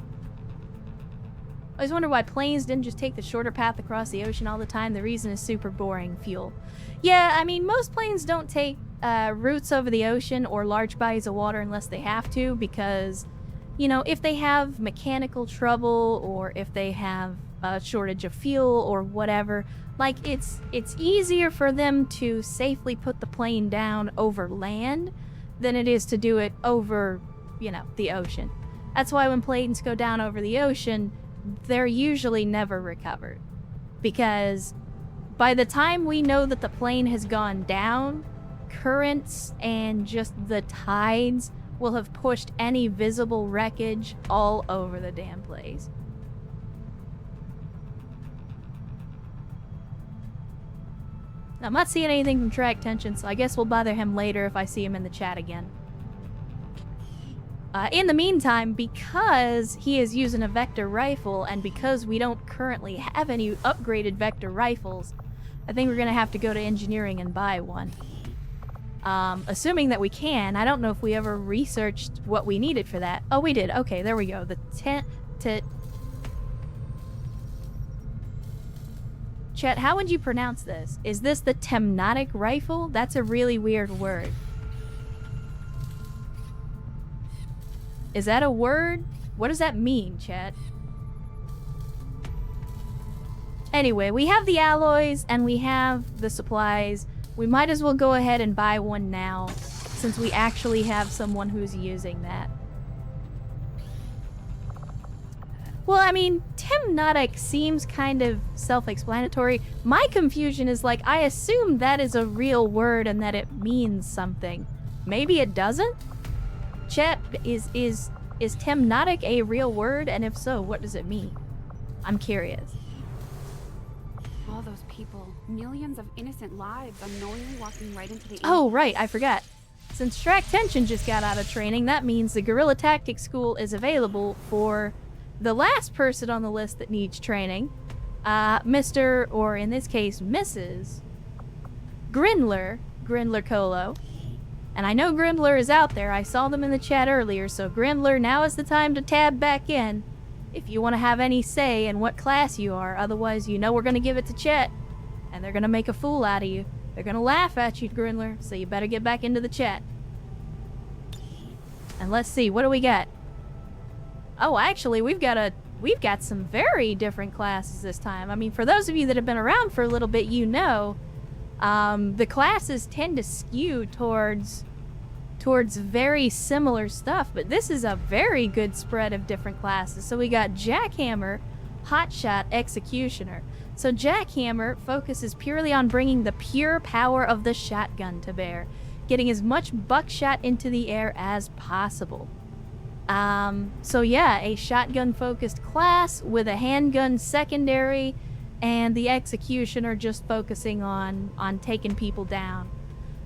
I always wonder why planes didn't just take the shorter path across the ocean all the time. The reason is super boring fuel. Yeah, I mean, most planes don't take routes over the ocean or large bodies of water unless they have to, because, you know, if they have mechanical trouble or if they have a shortage of fuel or whatever, like, it's easier for them to safely put the plane down over land than it is to do it over, you know, the ocean. That's why when planes go down over the ocean, they're usually never recovered, because by the time we know that the plane has gone down, currents and just the tides will have pushed any visible wreckage all over the damn place. Now, I'm not seeing anything from Track Tension, so I guess we'll bother him later if I see him in the chat again. In the meantime, because he is using a Vector rifle, and because we don't currently have any upgraded Vector rifles, I think we're going to have to go to engineering and buy one. Assuming that we can. I don't know if we ever researched what we needed for that. Oh, we did. Okay, there we go. Chet, how would you pronounce this? Is this the Temnotic rifle? That's a really weird word. Is that a word? What does that mean, chat? Anyway, we have the alloys and we have the supplies. We might as well go ahead and buy one now, since we actually have someone who's using that. Well, I mean, Temnotic seems kind of self-explanatory. My confusion is like, I assume that is a real word and that it means something. Maybe it doesn't? Chet, is Temnotic a real word? And if so, what does it mean? I'm curious. All those people, millions of innocent lives unknowingly walking right into the... Oh, right, I forgot. Since Track Tension just got out of training, that means the Guerrilla Tactics School is available for the last person on the list that needs training, Mr., or in this case, Mrs. Grindler Colo. And I know Grindler is out there. I saw them in the chat earlier, so Grindler, now is the time to tab back in if you want to have any say in what class you are. Otherwise, you know we're going to give it to Chet, and they're going to make a fool out of you. They're going to laugh at you, Grindler, so you better get back into the chat. And let's see, what do we got? Oh, actually, we've got some very different classes this time. I mean, for those of you that have been around for a little bit, you know, the classes tend to skew towards very similar stuff, but this is a very good spread of different classes. So we got Jackhammer, Hotshot, Executioner. So Jackhammer focuses purely on bringing the pure power of the shotgun to bear, getting as much buckshot into the air as possible. So yeah, a shotgun-focused class with a handgun secondary, and the Executioner just focusing on taking people down.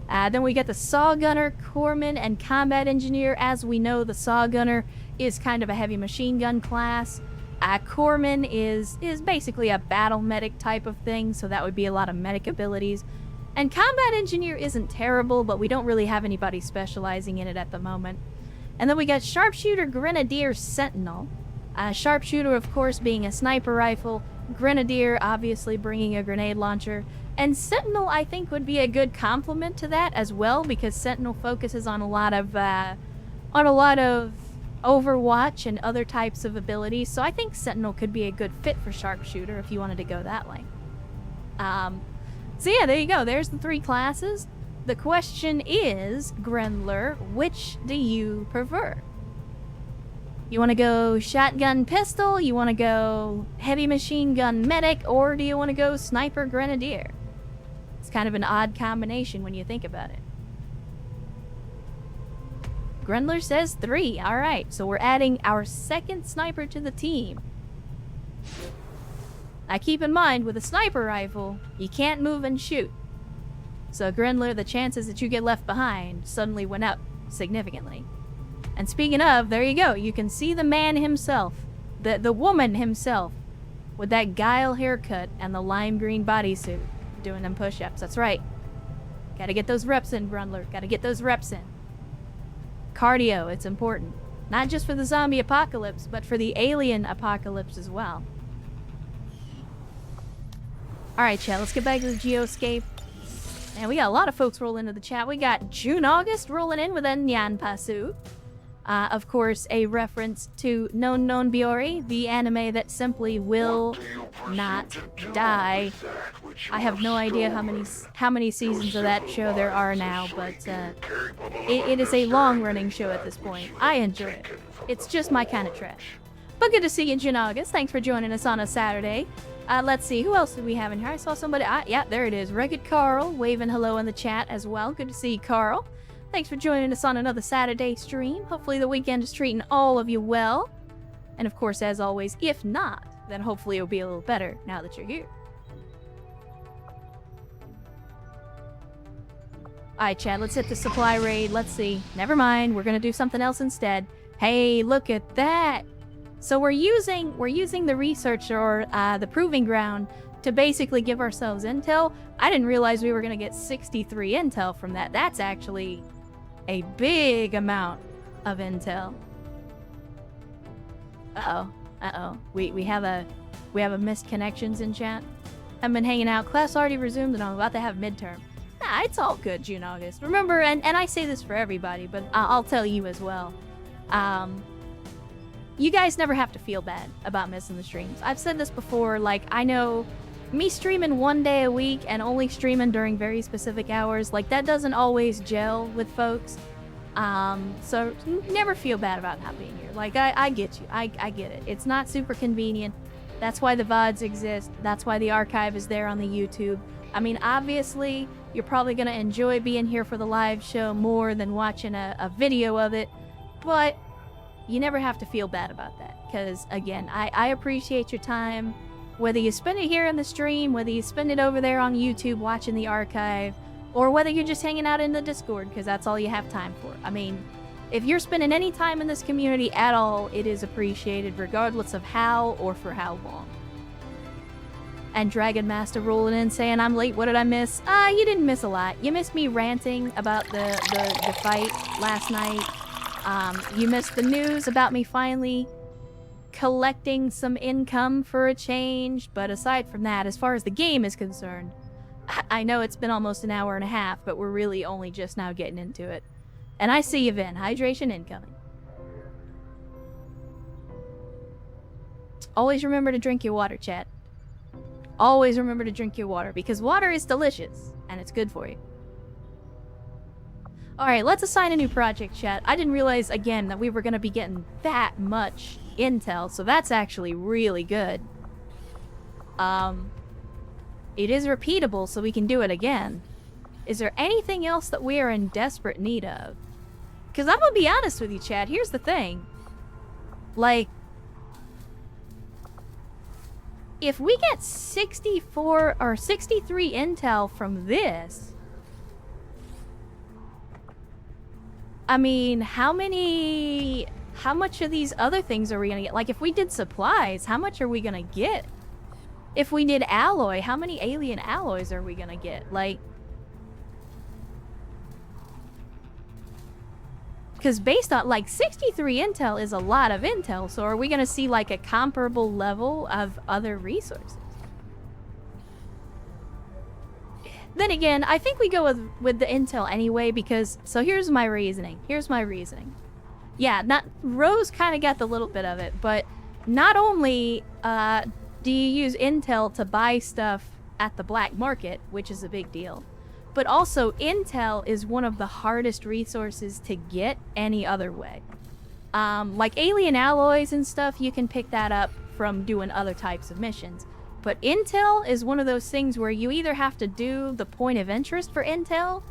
Then we get the Saw Gunner, Corpsman, and Combat Engineer. As we know, the Saw Gunner is kind of a heavy machine gun class. Corpsman is basically a battle medic type of thing, so that would be a lot of medic abilities. And Combat Engineer isn't terrible, but we don't really have anybody specializing in it at the moment. And then we got Sharpshooter, Grenadier, Sentinel. Sharpshooter, of course, being a sniper rifle. Grenadier, obviously, bringing a grenade launcher. And Sentinel, I think, would be a good complement to that as well, because Sentinel focuses on a lot of Overwatch and other types of abilities. So I think Sentinel could be a good fit for Sharpshooter if you wanted to go that way. So yeah, there you go. There's the three classes. The question is, Grendler, which do you prefer? You want to go shotgun pistol, you want to go heavy machine gun medic, or do you want to go sniper grenadier? It's kind of an odd combination when you think about it. Grendler says 3. Alright, so we're adding our second sniper to the team. Now keep in mind, with a sniper rifle, you can't move and shoot. So Grendler, the chances that you get left behind suddenly went up significantly. And speaking of, there you go. You can see the man himself, the woman himself, with that guile haircut and the lime green bodysuit, doing them push-ups. That's right. Gotta get those reps in, Grendler. Gotta get those reps in. Cardio, it's important. Not just for the zombie apocalypse, but for the alien apocalypse as well. Alright, chat, let's get back to the Geoscape. And we got a lot of folks rolling into the chat. We got June August rolling in with a Nyan Pasu. Of course, a reference to Non Non Biori, the anime that simply will not die. I have no idea how many seasons of that show there are now, but it is a long-running show at this point. I enjoy it. It's just my kind of trash. But good to see you, June August. Thanks for joining us on a Saturday. Let's see, who else do we have in here? I saw somebody, yeah, there it is. Rugged Carl waving hello in the chat as well. Good to see you, Carl. Thanks for joining us on another Saturday stream. Hopefully the weekend is treating all of you well. And of course, as always, if not, then hopefully it'll be a little better now that you're here. Alright, Chad, let's hit the supply raid. Let's see. Never mind, we're gonna do something else instead. Hey, look at that! So we're using the research, or the proving ground, to basically give ourselves intel. I didn't realize we were gonna get 63 intel from that. That's actually a big amount of intel. Uh-oh. We have missed connections in chat. I've been hanging out. Class already resumed and I'm about to have midterm. Nah, it's all good, June August. Remember, and I say this for everybody, but I'll tell you as well. You guys never have to feel bad about missing the streams. I've said this before, like, I know me streaming 1 day a week and only streaming during very specific hours, like, that doesn't always gel with folks. So never feel bad about not being here. Like, I get you. I get it. It's not super convenient. That's why the VODs exist. That's why the archive is there on the YouTube. I mean, obviously, you're probably going to enjoy being here for the live show more than watching a video of it, but you never have to feel bad about that. Because, again, I appreciate your time. Whether you spend it here in the stream, whether you spend it over there on YouTube watching the archive, or whether you're just hanging out in the Discord because that's all you have time for. I mean, if you're spending any time in this community at all, it is appreciated regardless of how or for how long. And Dragon Master rolling in saying, I'm late, what did I miss? You didn't miss a lot. You missed me ranting about the fight last night. You missed the news about me finally collecting some income for a change, but aside from that, as far as the game is concerned, I know it's been almost an hour and a half, but we're really only just now getting into it. And I see you, Vin. Hydration incoming. Always remember to drink your water, chat. Always remember to drink your water, because water is delicious, and it's good for you. Alright, let's assign a new project, chat. I didn't realize, again, that we were going to be getting that much intel, so that's actually really good. It is repeatable, so we can do it again. Is there anything else that we are in desperate need of? Because I'm going to be honest with you, Chad. Here's the thing. Like, if we get 64 or 63 intel from this, I mean, how much of these other things are we going to get? Like, if we did supplies, how much are we going to get? If we did alloy, how many alien alloys are we going to get? Like, because based on, like, 63 intel is a lot of intel, so are we going to see, like, a comparable level of other resources? Then again, I think we go with the intel anyway, because, so here's my reasoning. Yeah, Rose kind of got the little bit of it, but not only do you use intel to buy stuff at the black market, which is a big deal, but also intel is one of the hardest resources to get any other way. Like alien alloys and stuff, you can pick that up from doing other types of missions. But intel is one of those things where you either have to do the point of interest for intel,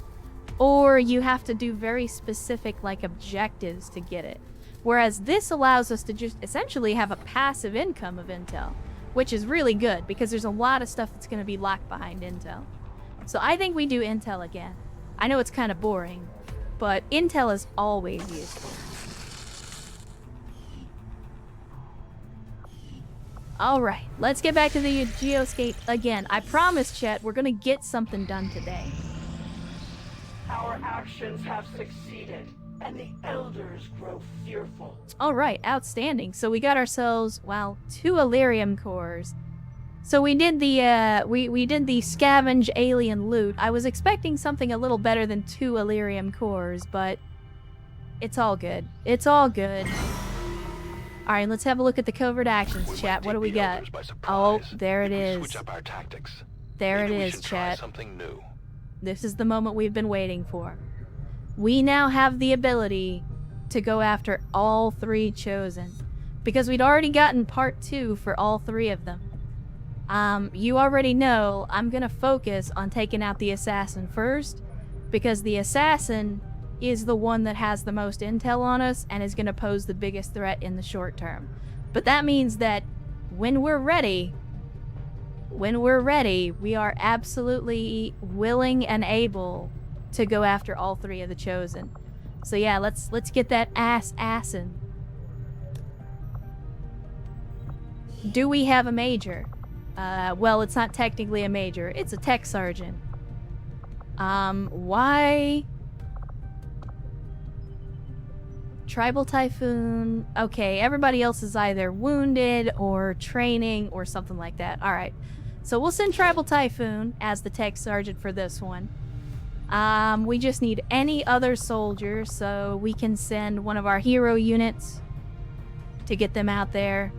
or you have to do very specific, like, objectives to get it. Whereas this allows us to just essentially have a passive income of intel, which is really good because there's a lot of stuff that's going to be locked behind intel. So I think we do intel again. I know it's kind of boring, but intel is always useful. Alright, let's get back to the geoscape again. I promise, chat, we're going to get something done today. Our actions have succeeded, and the elders grow fearful. Alright, outstanding. So we got ourselves, well, 2 Illyrium cores. So we did the, we did the scavenge alien loot. I was expecting something a little better than 2 Illyrium cores, but it's all good. It's all good. Alright, let's have a look at the covert actions, chat. What do we got? Oh, there it is. Switch up our tactics. There it Maybe we is, should try chat. something new. This is the moment we've been waiting for. We now have the ability to go after all 3 chosen, because we'd already gotten part 2 for all 3 of them. You already know I'm gonna focus on taking out the assassin first, because the assassin is the one that has the most intel on us and is gonna pose the biggest threat in the short term. But that means that when we're ready, we are absolutely willing and able to go after all 3 of the chosen. So yeah, let's get that assassin. Do we have a major? Well, it's not technically a major. It's a tech sergeant. Why? Tribal Typhoon. Okay, everybody else is either wounded or training or something like that. Alright. So we'll send Tribal Typhoon as the tech sergeant for this one. We just need any other soldier, so we can send one of our hero units to get them out there.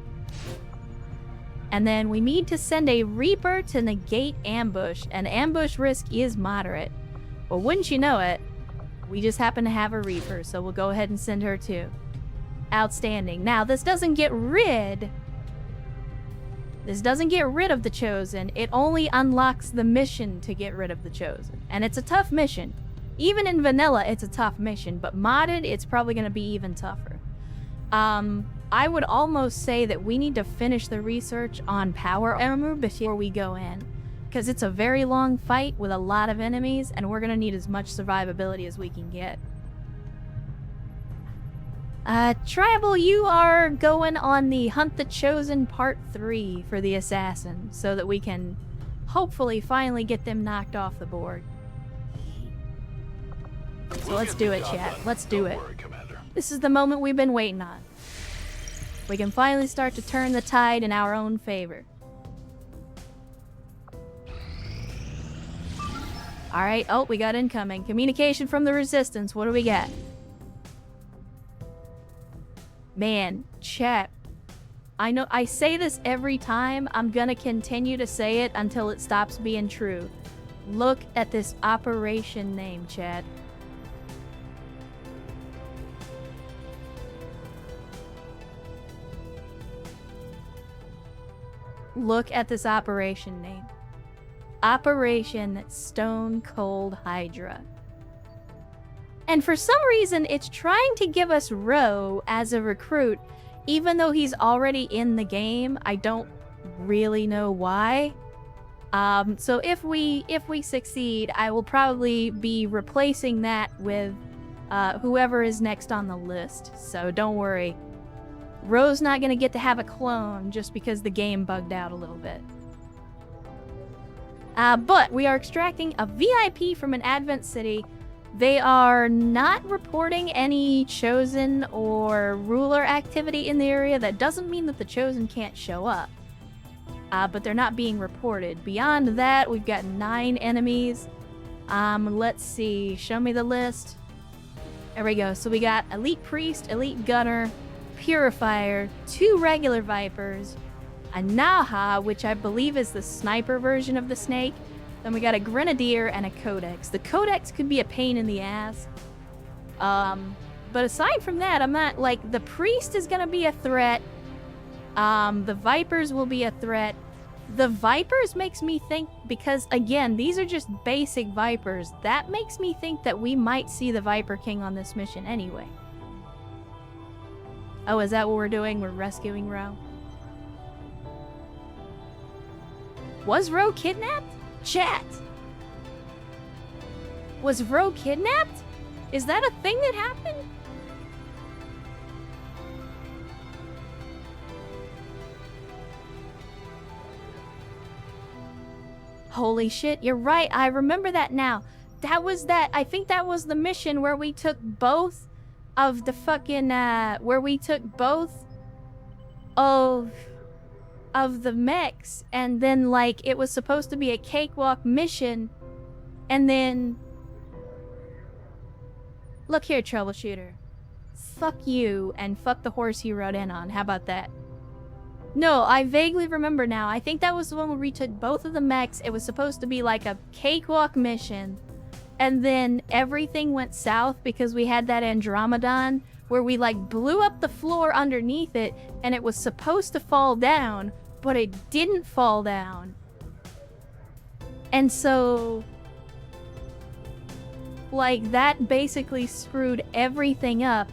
And then we need to send a Reaper to negate ambush, and ambush risk is moderate. But wouldn't you know it, we just happen to have a Reaper, so we'll go ahead and send her too. Outstanding. Now, this doesn't get rid of the Chosen. It only unlocks the mission to get rid of the Chosen. And it's a tough mission. Even in vanilla, it's a tough mission, but modded, it's probably going to be even tougher. I would almost say that we need to finish the research on power armor before we go in, because it's a very long fight with a lot of enemies, and we're going to need as much survivability as we can get. Tribal, you are going on the Hunt the Chosen Part 3 for the Assassin, so that we can hopefully finally get them knocked off the board. So let's do it, chat. Let's do it. This is the moment we've been waiting on. We can finally start to turn the tide in our own favor. Alright, oh, we got incoming. Communication from the Resistance. What do we got? Man, chat. I know I say this every time. I'm gonna continue to say it until it stops being true. Look at this operation name, chat. Look at this operation name. Operation Stone Cold Hydra. And for some reason, it's trying to give us Ro as a recruit, even though he's already in the game. I don't really know why. So if we succeed, I will probably be replacing that with whoever is next on the list. So don't worry. Ro's not going to get to have a clone just because the game bugged out a little bit. But we are extracting a VIP from an Advent City. They are not reporting any Chosen or Ruler activity in the area. That doesn't mean that the Chosen can't show up. But they're not being reported. Beyond that, we've got 9 enemies. Let's see. Show me the list. There we go. So we got Elite Priest, Elite Gunner, Purifier, 2 regular Vipers, a Naha, which I believe is the sniper version of the snake. Then we got a Grenadier and a Codex. The Codex could be a pain in the ass. But aside from that, I'm not, like, the Priest is gonna be a threat. The Vipers will be a threat. The Vipers makes me think, because, again, these are just basic Vipers, that makes me think that we might see the Viper King on this mission anyway. Oh, is that what we're doing? We're rescuing Ro? Was Ro kidnapped? Chat! Was Ro kidnapped? Is that a thing that happened? Holy shit, you're right. I remember that now. That was that. I think that was the mission where we took both of the fucking, where we took both of the mechs, and then, like, it was supposed to be a cakewalk mission, and then... Look here, troubleshooter. Fuck you, and fuck the horse you rode in on. How about that? No, I vaguely remember now. I think that was the one where we took both of the mechs. It was supposed to be like a cakewalk mission, and then everything went south because we had that Andromedon where we, like, blew up the floor underneath it, and it was supposed to fall down, but it didn't fall down. And so, like, that basically screwed everything up.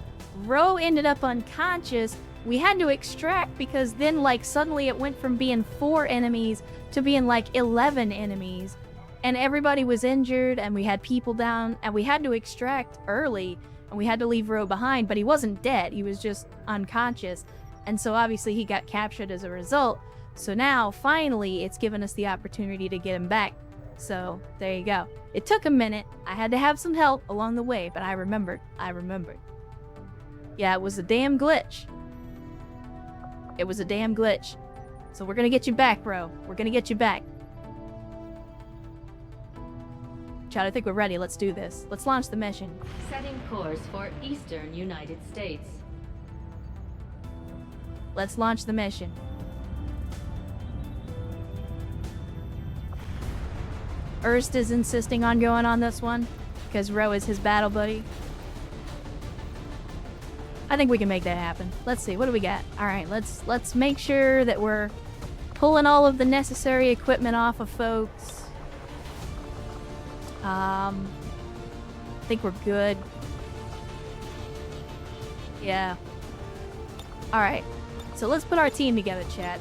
Ro ended up unconscious. We had to extract because then, like, suddenly it went from being 4 enemies to being, like, 11 enemies. And everybody was injured, and we had people down, and we had to extract early, and we had to leave Ro behind, but he wasn't dead. He was just unconscious. And so obviously he got captured as a result. So now, finally, it's given us the opportunity to get him back. So, there you go. It took a minute. I had to have some help along the way, but I remembered. Yeah, it was a damn glitch. It was a damn glitch. So we're gonna get you back, bro. We're gonna get you back. Chad, I think we're ready. Let's do this. Let's launch the mission. Setting course for Eastern United States. Let's launch the mission. Ernst is insisting on going on this one because Ro is his battle buddy. I think we can make that happen. Let's see, what do we got? All right, let's make sure that we're pulling all of the necessary equipment off of folks. I think we're good. Yeah. All right, so let's put our team together, chat.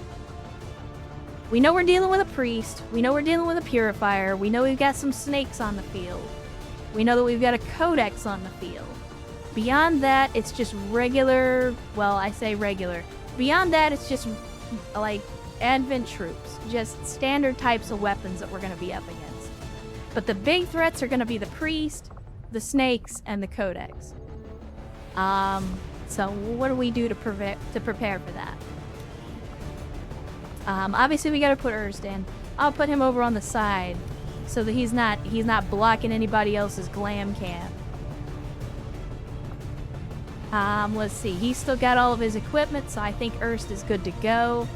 We know we're dealing with a priest. We know we're dealing with a purifier. We know we've got some snakes on the field. We know that we've got a codex on the field. Beyond that, it's just regular, well, I say regular. Beyond that, it's just like Advent troops. Just standard types of weapons that we're going to be up against. But the big threats are going to be the priest, the snakes, and the codex. So what do we do to prepare for that? Obviously we got to put Ernst in. I'll put him over on the side so that he's not blocking anybody else's glam camp. Let's see. He's still got all of his equipment, so I think Ernst is good to go.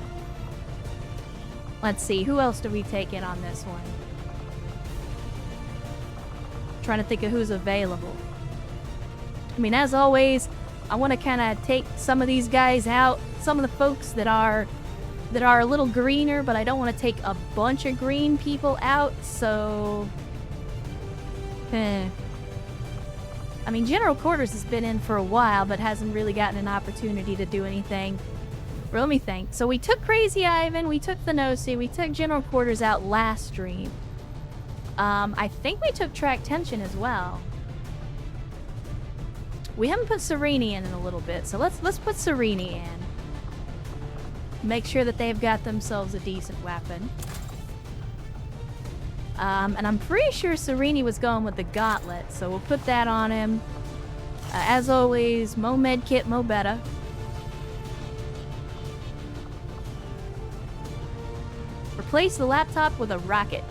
Let's see. Who else do we take in on this one? Trying to think of who's available. I mean, as always, I want to kind of take some of these guys out. Some of the folks that are a little greener, but I don't want to take a bunch of green people out, so... I mean, General Quarters has been in for a while, but hasn't really gotten an opportunity to do anything. Well, let me think. So we took Crazy Ivan, we took Thanosi, we took General Quarters out last stream. I think we took Track Tension as well. We haven't put Sereni in a little bit, so let's put Sereni in. Make sure that they've got themselves a decent weapon. And I'm pretty sure Sereni was going with the Gauntlet, so we'll put that on him. As always, Mo Medkit, Mo Beta. Replace the laptop with a rocket.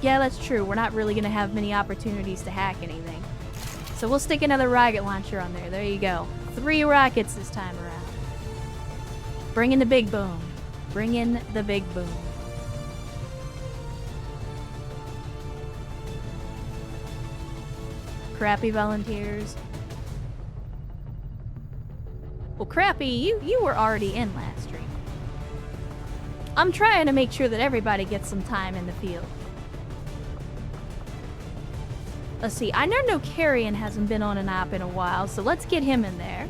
Yeah, that's true. We're not really going to have many opportunities to hack anything. So we'll stick another rocket launcher on there. There you go. 3 rockets this time around. Bring in the big boom. Bring in the big boom. Crappy volunteers. Well, Crappy, you were already in last stream. I'm trying to make sure that everybody gets some time in the field. Let's see, I know Carrion hasn't been on an op in a while, so let's get him in there.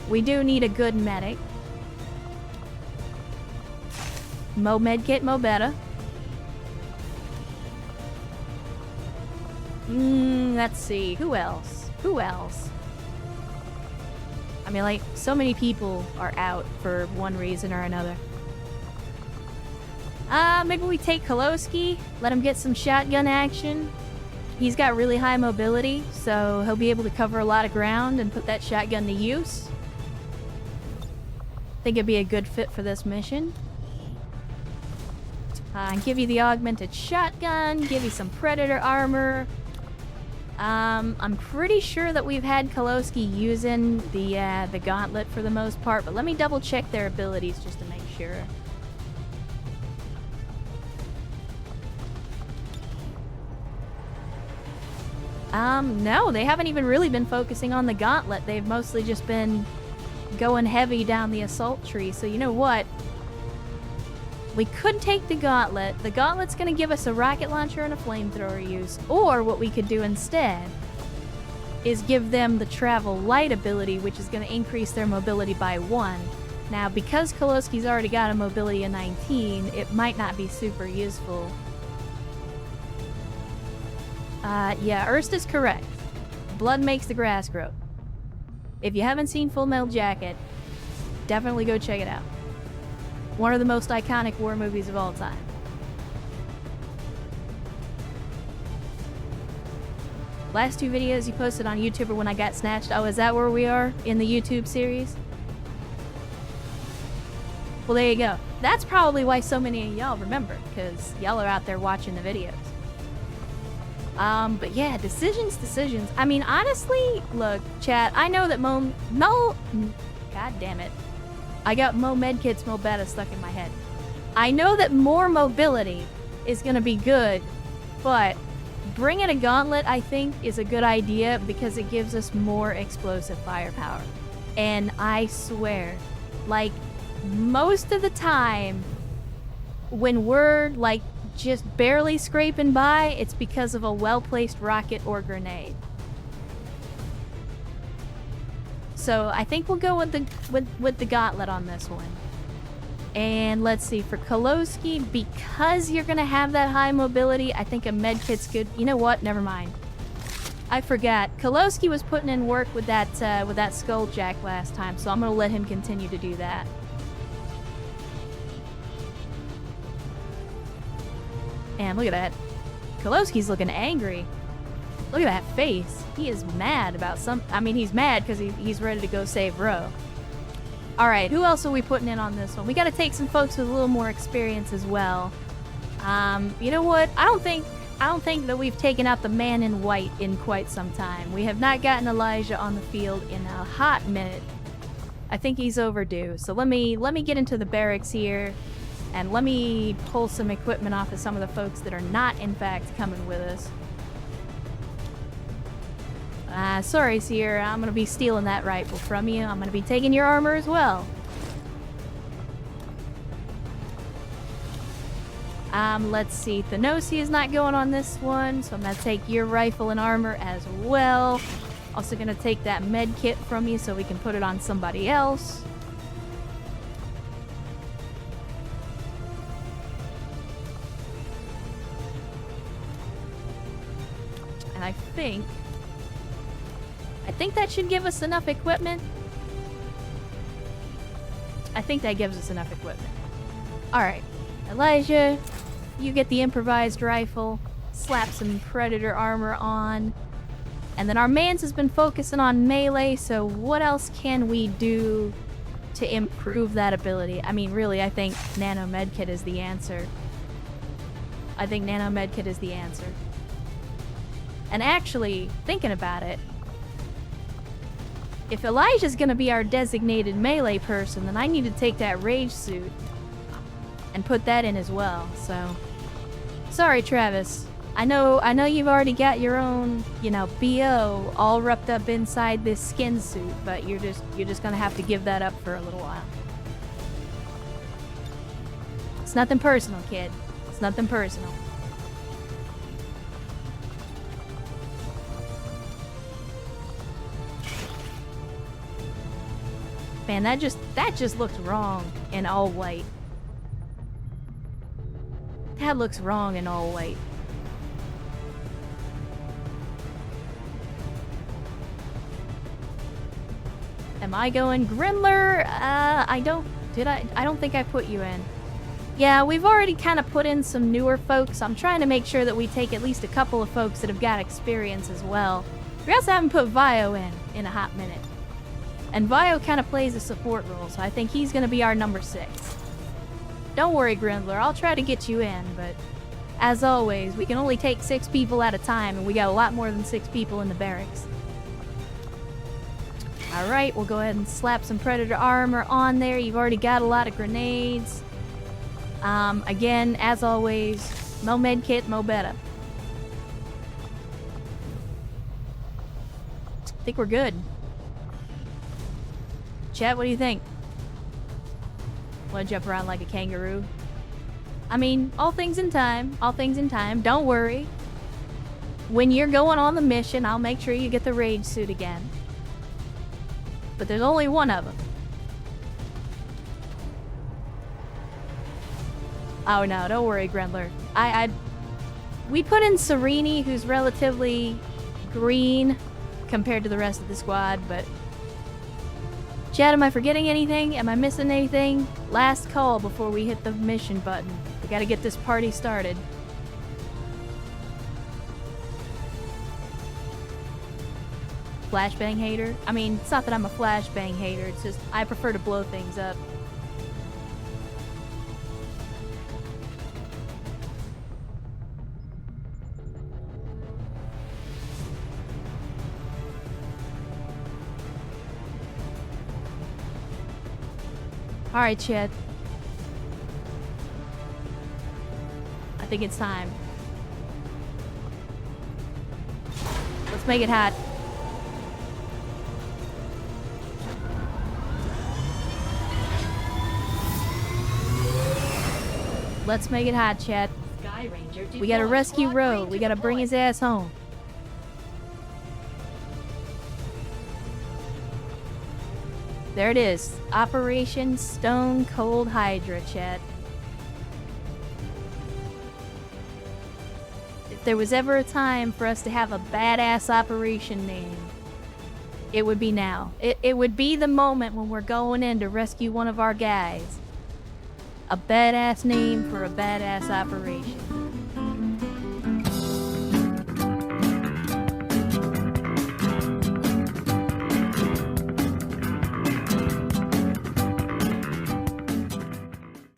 We do need a good medic. Mo Medkit, Mo Beta. Let's see. Who else? Who else? I mean, like, so many people are out for one reason or another. Maybe we take Kolowski, let him get some shotgun action. He's got really high mobility, so he'll be able to cover a lot of ground and put that shotgun to use. Think it'd be a good fit for this mission. Give you the augmented shotgun, give you some predator armor. I'm pretty sure that we've had Kolowski using the gauntlet for the most part, but let me double check their abilities just to make sure. No, they haven't even really been focusing on the gauntlet. They've mostly just been going heavy down the assault tree. So you know what? We could take the gauntlet. The gauntlet's going to give us a rocket launcher and a flamethrower use. Or what we could do instead is give them the travel light ability, which is going to increase their mobility by 1. Now, because Kolowski's already got a mobility of 19, it might not be super useful. Yeah, Ernst is correct. Blood makes the grass grow. If you haven't seen Full Metal Jacket, definitely go check it out. One of the most iconic war movies of all time. Last 2 videos you posted on YouTube are when I got snatched. Oh, is that where we are in the YouTube series? Well, there you go. That's probably why so many of y'all remember, because y'all are out there watching the videos. But yeah, decisions. I mean, honestly, look, chat, I know that God damn it. I got Mo Medkit's Mo Beta stuck in my head. I know that more mobility is gonna be good, but bringing a gauntlet, I think, is a good idea because it gives us more explosive firepower. And I swear, like, most of the time, when we're, like, just barely scraping by, it's because of a well-placed rocket or grenade. So I think we'll go with the gauntlet on this one. And let's see, for Kolosky, because you're gonna have that high mobility, I think a medkit's good. You know what? Never mind. I forgot. Kolosky was putting in work with that Skulljack last time, so I'm gonna let him continue to do that. And look at that. Kolosky's looking angry. Look at that face. He is mad about I mean, he's mad because he's ready to go save Ro. Alright, who else are we putting in on this one? We gotta take some folks with a little more experience as well. You know what? I don't think that we've taken out the man in white in quite some time. We have not gotten Elijah on the field in a hot minute. I think he's overdue. So let me get into the barracks here, and let me pull some equipment off of some of the folks that are not, in fact, coming with us. Sorry, Sierra, I'm gonna be stealing that rifle from you. I'm gonna be taking your armor as well. Let's see. Thanosi is not going on this one, so I'm gonna take your rifle and armor as well. Also gonna take that med kit from you so we can put it on somebody else. And I think that should give us enough equipment. I think that gives us enough equipment. Alright, Elijah, you get the improvised rifle, slap some predator armor on, and then our Mans has been focusing on melee, so what else can we do to improve that ability? I mean, really, I think Nano Medkit is the answer. And actually, thinking about it, if Elijah's gonna be our designated melee person, then I need to take that rage suit and put that in as well, so... Sorry, Travis. I know you've already got your own, you know, BO all wrapped up inside this skin suit, but you're just gonna have to give that up for a little while. It's nothing personal, kid. It's nothing personal. Man, that just looks wrong in all white. That looks wrong in all white. Am I going Grimler? I don't think I put you in. Yeah, we've already kind of put in some newer folks. I'm trying to make sure that we take at least a couple of folks that have got experience as well. We also haven't put Vio in a hot minute. And Vio kind of plays a support role, so I think he's going to be our number 6. Don't worry, Grindler, I'll try to get you in, but as always, we can only take 6 people at a time, and we got a lot more than 6 people in the barracks. Alright, we'll go ahead and slap some Predator armor on there. You've already got a lot of grenades. Again, as always, mo med kit, mo better. I think we're good. Chat, what do you think? Want to jump around like a kangaroo? I mean, all things in time. All things in time. Don't worry. When you're going on the mission, I'll make sure you get the rage suit again. But there's only one of them. Oh no, don't worry, Grendler. We put in Serini, who's relatively green compared to the rest of the squad, but... Chad, am I forgetting anything? Am I missing anything? Last call before we hit the mission button. We gotta get this party started. Flashbang hater? I mean, it's not that I'm a flashbang hater, it's just I prefer to blow things up. Alright, Chad. think it's time. Let's make it hot. Let's make it hot, chat. Sky Ranger We gotta deployed. rescue Squad Ro. Ranger We gotta bring deployed. his ass home. There it is. Operation Stone Cold Hydra, chat. If there was ever a time for us to have a badass operation name, it would be now. It would be the moment when we're going in to rescue one of our guys. A badass name for a badass operation.